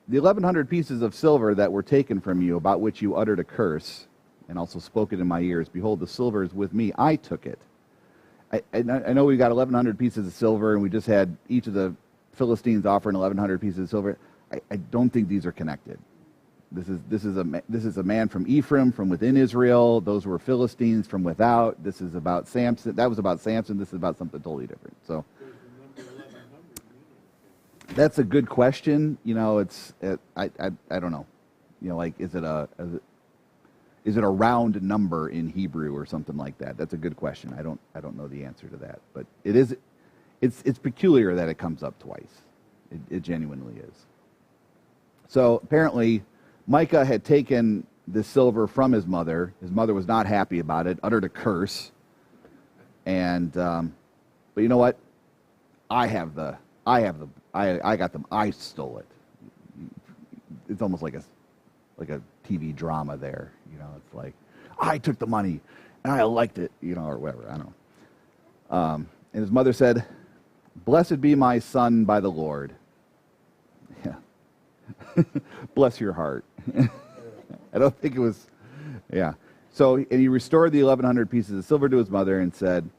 "The 1,100 pieces of silver that were taken from you, about which you uttered a curse, and also spoke it in my ears, behold, the silver is with me. I took it." I know we got 1,100 pieces of silver, and we just had each of the Philistines offering 1,100 pieces of silver. I don't think these are connected. This is a man from Ephraim, from within Israel. Those were Philistines from without. This is about Samson. That was about Samson. This is about something totally different. So that's a good question. You know, I don't know. You know, like is it a round number in Hebrew or something like that? That's a good question. I don't know the answer to that, but it's peculiar that it comes up twice. It genuinely is. So apparently, Micah had taken the silver from his mother. His mother was not happy about it, uttered a curse. And but you know what? I got them. I stole it. It's almost like a TV drama there. You know, it's like I took the money and I liked it. You know, or whatever. I don't know. And his mother said, "Blessed be my son by the Lord." Yeah. Bless your heart. I don't think it was, yeah. So, and he restored the 1,100 pieces of silver to his mother and said,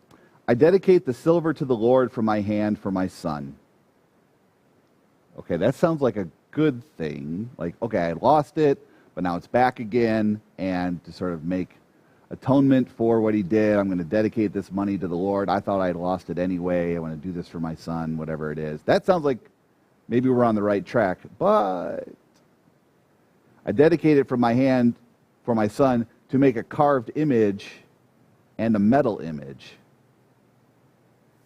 "I dedicate the silver to the Lord from my hand for my son." Okay, that sounds like a good thing. Like, okay, I lost it, but now it's back again, and to sort of make atonement for what he did, I'm going to dedicate this money to the Lord. I thought I'd lost it anyway. I want to do this for my son, whatever it is. That sounds like maybe we're on the right track, but I dedicate it from my hand for my son to make a carved image and a metal image.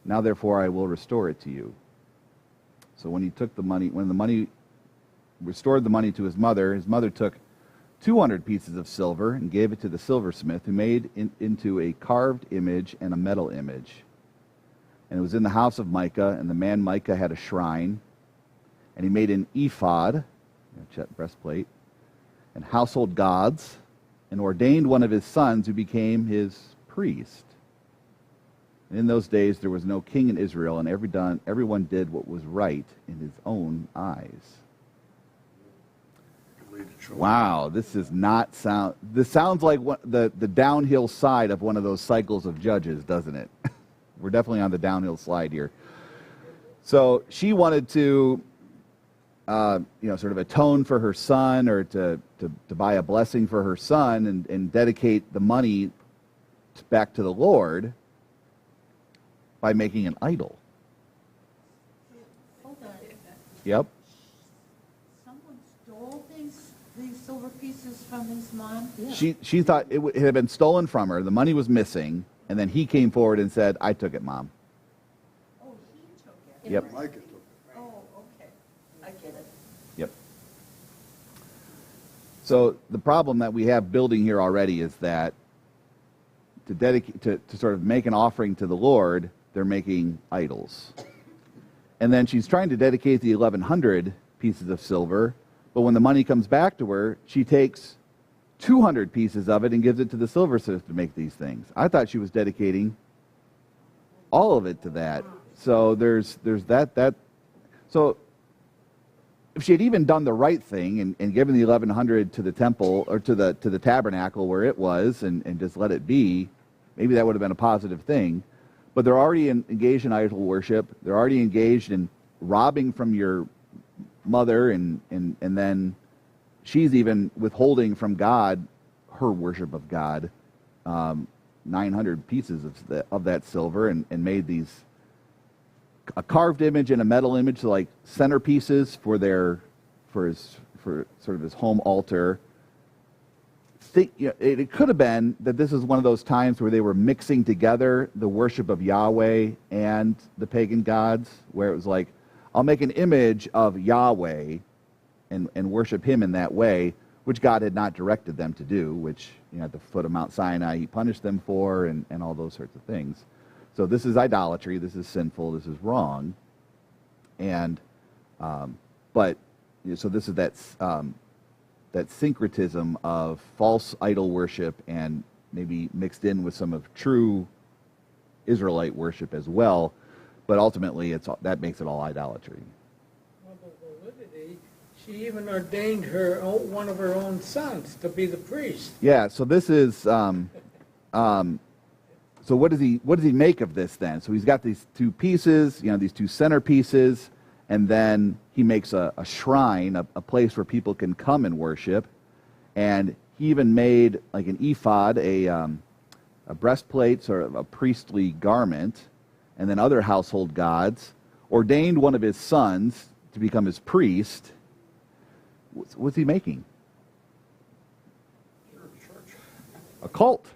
Now, therefore, I will restore it to you. So when he took the money, restored the money to his mother took 200 pieces of silver and gave it to the silversmith, who made into a carved image and a metal image. And it was in the house of Micah, and the man Micah had a shrine, and he made an ephod, breastplate, and household gods, and ordained one of his sons who became his priest. And in those days there was no king in Israel, and everyone did what was right in his own eyes. Wow, this sounds like the downhill side of one of those cycles of Judges, doesn't it? We're definitely on the downhill slide here. So she wanted to sort of atone for her son, or to buy a blessing for her son, and dedicate the money back to the Lord by making an idol. Hold on. Yep. Someone stole these silver pieces from his mom? Yeah. She thought it had been stolen from her. The money was missing, And then he came forward and said, I took it, Mom. Oh, he took it. Yep. Micah took it. Oh, okay. I get it. Yep. So the problem that we have building here already is that to dedicate to sort of make an offering to the Lord, they're making idols. And then she's trying to dedicate the 1,100 pieces of silver, but when the money comes back to her, she takes 200 pieces of it and gives it to the silversmith to make these things. I thought she was dedicating all of it to that. So there's that. So if she had even done the right thing and given the 1,100 to the temple or to the tabernacle where it was and just let it be, maybe that would have been a positive thing. But they're already engaged in idol worship. They're already engaged in robbing from your mother, and then she's even withholding from God her worship of God, 900 pieces of that silver, and made a carved image and a metal image, so like centerpieces for sort of his home altar. It could have been that this is one of those times where they were mixing together the worship of Yahweh and the pagan gods, where it was like, I'll make an image of Yahweh and worship him in that way, which God had not directed them to do, which at the foot of Mount Sinai he punished them for, and all those sorts of things. So this is idolatry, this is sinful, this is wrong. And so this is that syncretism of false idol worship and maybe mixed in with some of true Israelite worship as well, but ultimately that makes it all idolatry. Well, the validity, she even ordained one of her own sons to be the priest. Yeah, so this is so what does he make of this then? So he's got these two pieces, these two centerpieces, and then he makes a shrine, a place where people can come and worship. And he even made like an ephod, a breastplate, sort of a priestly garment, and then other household gods. Ordained one of his sons to become his priest. What's he making? A cult.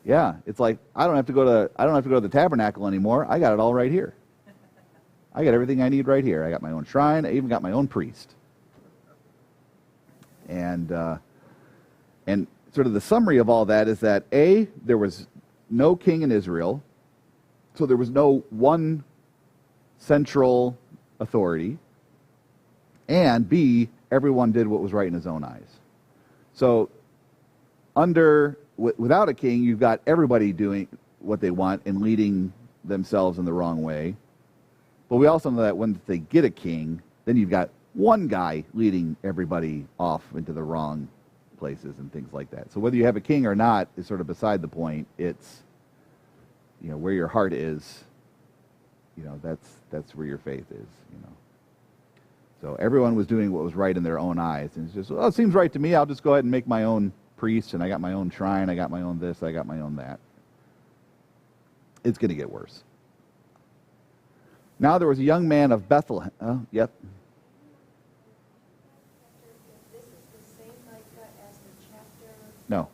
Yeah, it's like I don't have to go to the tabernacle anymore. I got it all right here. I got everything I need right here. I got my own shrine. I even got my own priest. And sort of the summary of all that is that A, there was no king in Israel, so there was no one central authority, and B, everyone did what was right in his own eyes. So without a king, you've got everybody doing what they want and leading themselves in the wrong way. But we also know that when they get a king, then you've got one guy leading everybody off into the wrong places and things like that. So whether you have a king or not is sort of beside the point. It's, where your heart is, that's where your faith is, So everyone was doing what was right in their own eyes. And it's just, well, it seems right to me. I'll just go ahead and make my own priest, and I got my own shrine, I got my own this, I got my own that. It's going to get worse. Now there was a young man of Bethlehem. Oh, yep. This is the same Micah as the chapter. No.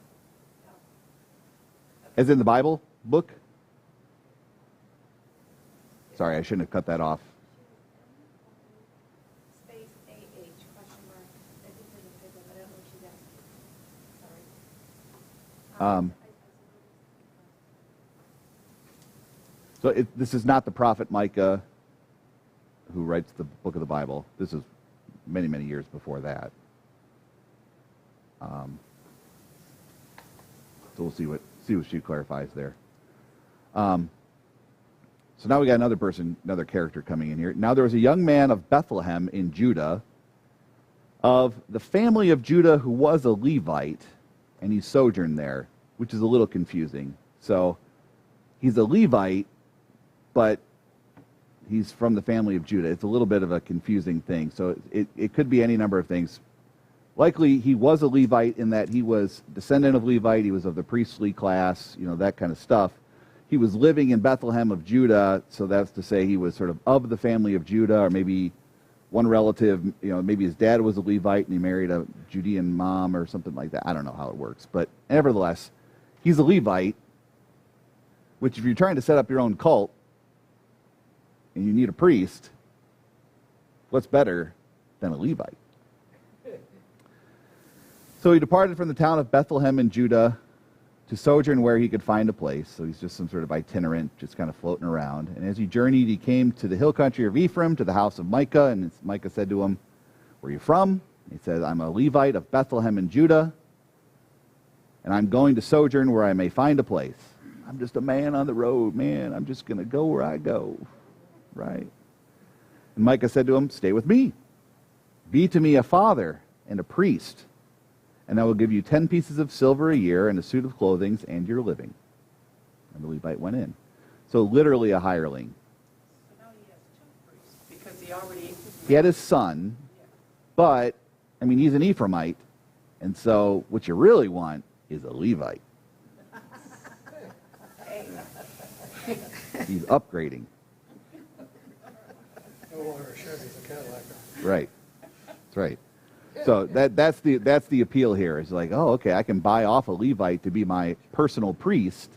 As in the Bible book? Sorry, I shouldn't have cut that off. Space AH, question mark. I think there's a typo, but I don't know what she's asking. Sorry. So this is not the prophet Micah who writes the book of the Bible. This is many, many years before that. So we'll see what she clarifies there. So now we got another character coming in here. Now there was a young man of Bethlehem in Judah, of the family of Judah, who was a Levite, and he sojourned there, which is a little confusing. So he's a Levite, but he's from the family of Judah. It's a little bit of a confusing thing. So it could be any number of things. Likely he was a Levite in that he was descendant of Levite. He was of the priestly class, that kind of stuff. He was living in Bethlehem of Judah, so that's to say he was sort of the family of Judah, or maybe one relative, maybe his dad was a Levite and he married a Judean mom or something like that. I don't know how it works. But nevertheless, He's a Levite, which if you're trying to set up your own cult and you need a priest, what's better than a Levite? So he departed from the town of Bethlehem in Judah to sojourn where he could find a place. So he's just some sort of itinerant, just kind of floating around. And as he journeyed, he came to the hill country of Ephraim, to the house of Micah. And Micah said to him, "Where are you from?" He said, "I'm a Levite of Bethlehem in Judah, and I'm going to sojourn where I may find a place." I'm just a man on the road, man. I'm just going to go where I go, right? And Micah said to him, "Stay with me. Be to me a father and a priest, and I will give you 10 pieces of silver a year and a suit of clothing and your living." And the Levite went in. So literally a hireling. So now he has two priests, because He had his son, but, I mean, he's an Ephraimite, and so what you really want is a Levite. He's upgrading. No longer a Chevy, it's a Cadillac. Right. That's right. So that's the appeal here. It's like, oh, okay, I can buy off a Levite to be my personal priest.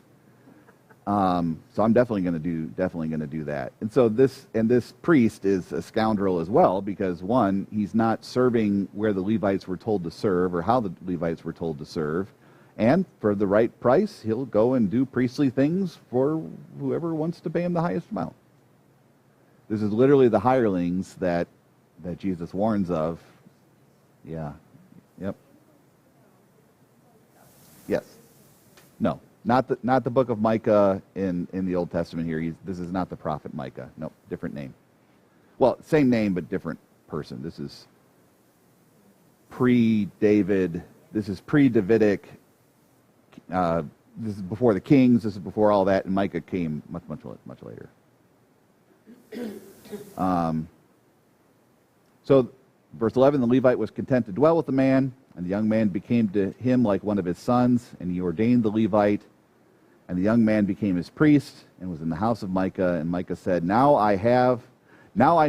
So I'm definitely going to do that. And so this priest is a scoundrel as well, because one, he's not serving where the Levites were told to serve or how the Levites were told to serve. And for the right price, he'll go and do priestly things for whoever wants to pay him the highest amount. This is literally the hirelings that Jesus warns of. Yeah. Yep. Yes. No. Not the book of Micah in the Old Testament here. This is not the prophet Micah. No, different name. Well, same name, but different person. This is pre-David. This is pre-Davidic. This is before the kings. This is before all that, and Micah came much later. So, verse 11, the Levite was content to dwell with the man, and the young man became to him like one of his sons, and he ordained the Levite, and the young man became his priest, and was in the house of Micah. And Micah said, Now I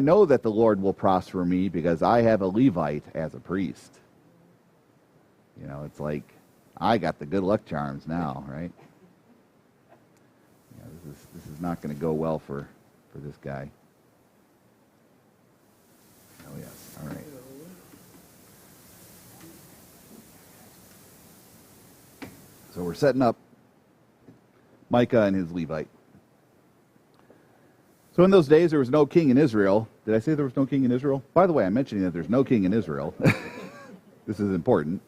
know that the Lord will prosper me, because I have a Levite as a priest. You know, it's like, I got the good luck charms now, right? Yeah, this is not going to go well for this guy. Oh, yes. All right. So we're setting up Micah and his Levite. So in those days, there was no king in Israel. Did I say there was no king in Israel? By the way, I'm mentioning that there's no king in Israel. This is important.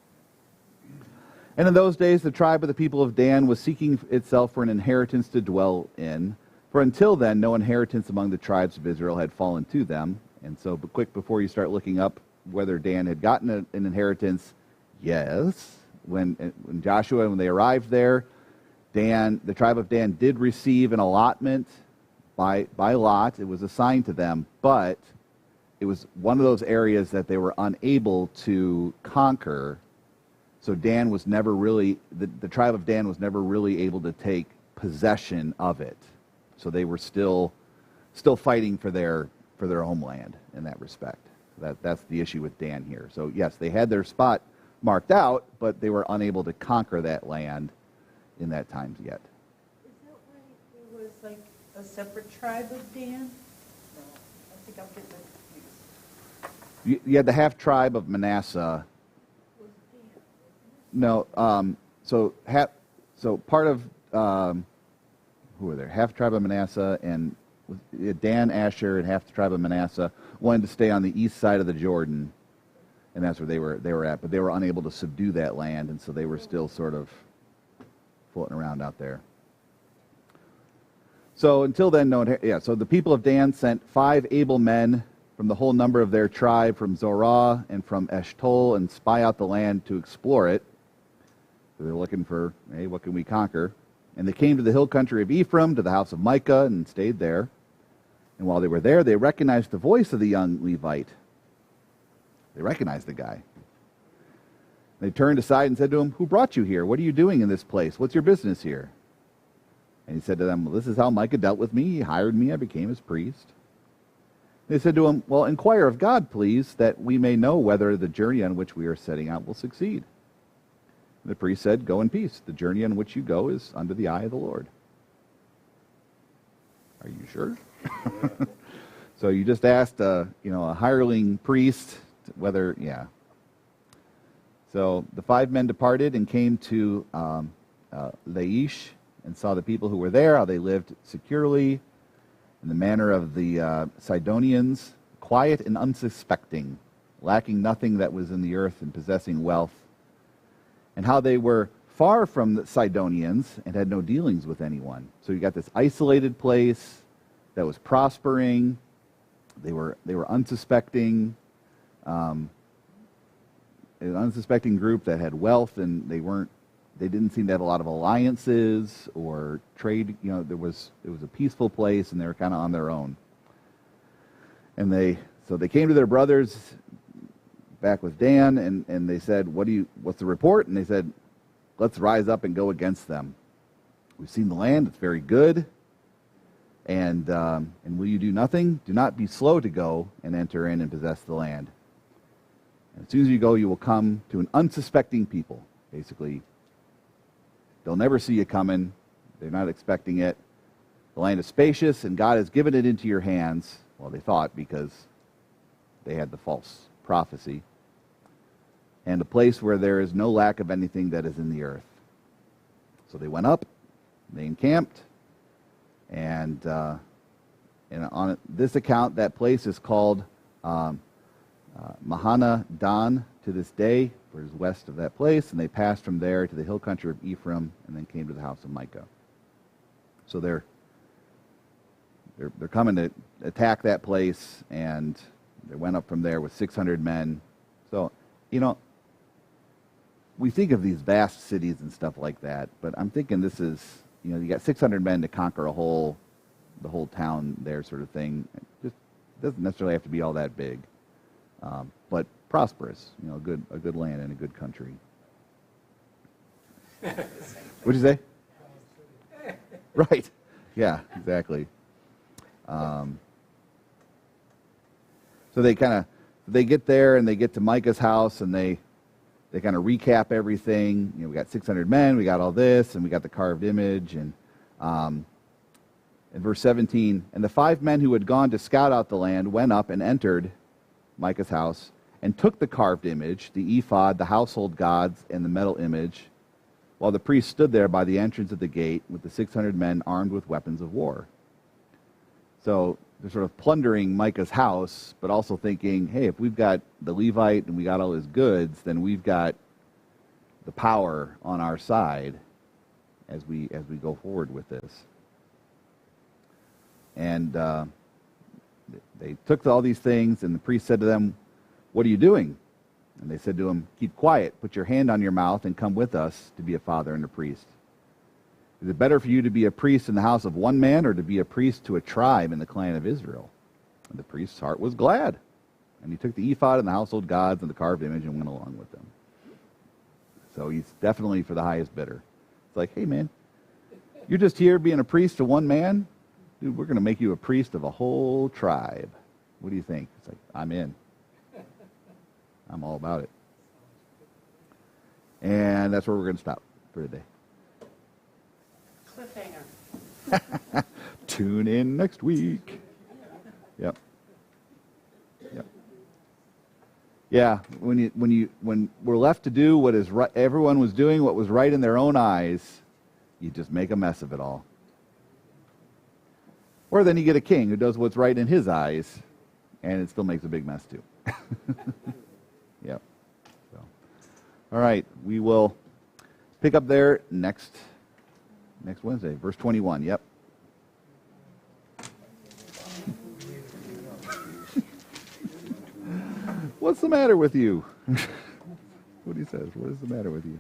And in those days, the tribe of the people of Dan was seeking itself for an inheritance to dwell in. For until then, no inheritance among the tribes of Israel had fallen to them. And so, but quick, before you start looking up whether Dan had gotten an inheritance, yes. When Joshua, when they arrived there, the tribe of Dan did receive an allotment by lot. It was assigned to them, but it was one of those areas that they were unable to conquer. So Dan was never really, the tribe of Dan was never really able to take possession of it. So they were still fighting for their homeland in that respect. That's the issue with Dan here. So yes, they had their spot marked out, but they were unable to conquer that land in that time yet. Is that right? There was like a separate tribe of Dan? No, I think I'm getting that confused. You had the half tribe of Manasseh. Was Dan? No, so part of who were there? Half tribe of Manasseh and Dan, Asher, and half the tribe of Manasseh wanted to stay on the east side of the Jordan, and that's where they were at. But they were unable to subdue that land, and so they were still sort of floating around out there. So until then, so the people of Dan sent 5 able men from the whole number of their tribe, from Zorah and from Eshtaol, and spy out the land to explore it. So they're looking for, hey, what can we conquer? And they came to the hill country of Ephraim, to the house of Micah, and stayed there. And while they were there, they recognized the voice of the young Levite. They recognized the guy. They turned aside and said to him, "Who brought you here? What are you doing in this place? What's your business here?" And he said to them, "Well, this is how Micah dealt with me. He hired me. I became his priest." They said to him, "Well, inquire of God, please, that we may know whether the journey on which we are setting out will succeed." The priest said, "Go in peace. The journey on which you go is under the eye of the Lord." Are you sure? So you just asked a hireling priest whether, yeah. So the 5 men departed and came to Laish and saw the people who were there, how they lived securely in the manner of the Sidonians, quiet and unsuspecting, lacking nothing that was in the earth and possessing wealth, and how they were far from the Sidonians and had no dealings with anyone. So you got this isolated place that was prospering. They were unsuspecting, an unsuspecting group that had wealth, and they didn't seem to have a lot of alliances or trade. It was a peaceful place, and they were kind of on their own. And they came to their brothers back with Dan, and they said, "What's the report?" And they said, "Let's rise up and go against them. We've seen the land; it's very good. And will you do nothing? Do not be slow to go and enter in and possess the land. And as soon as you go, you will come to an unsuspecting people." Basically, they'll never see you coming. They're not expecting it. The land is spacious, and God has given it into your hands. Well, they thought, because they had the false prophecy. And a place where there is no lack of anything that is in the earth. So they went up, they encamped, and on this account, that place is called Mahana Dan to this day, for it is west of that place, and they passed from there to the hill country of Ephraim, and then came to the house of Micah. So they're coming to attack that place, and they went up from there with 600 men. So, we think of these vast cities and stuff like that, but I'm thinking this is, you got 600 men to conquer the whole town there, sort of thing. It just doesn't necessarily have to be all that big, but prosperous. A good land and a good country. What'd you say? Right. Yeah. Exactly. So they get there and they get to Micah's house, and they kind of recap everything. We got 600 men, we got all this, and we got the carved image. And in verse 17, and the 5 men who had gone to scout out the land went up and entered Micah's house and took the carved image, the ephod, the household gods, and the metal image, while the priest stood there by the entrance of the gate with the 600 men armed with weapons of war. So they're sort of plundering Micah's house, but also thinking, hey, if we've got the Levite and we got all his goods, then we've got the power on our side as we go forward with this. And they took all these things, and the priest said to them, "What are you doing?" And they said to him, "Keep quiet, put your hand on your mouth, and come with us to be a father and a priest. Is it better for you to be a priest in the house of one man, or to be a priest to a tribe in the clan of Israel?" And the priest's heart was glad. And he took the ephod and the household gods and the carved image and went along with them. So he's definitely for the highest bidder. It's like, hey, man, you're just here being a priest to one man? Dude, we're going to make you a priest of a whole tribe. What do you think? It's like, I'm in. I'm all about it. And that's where we're going to stop for today. Cliffhanger. Tune in next week. Yep. Yeah, when we're left to do what is right, everyone was doing what was right in their own eyes, you just make a mess of it all. Or then you get a king who does what's right in his eyes, and it still makes a big mess too. Yep. So, all right, we will pick up there next Wednesday, verse 21. Yep. What's the matter with you? What he says. What is the matter with you?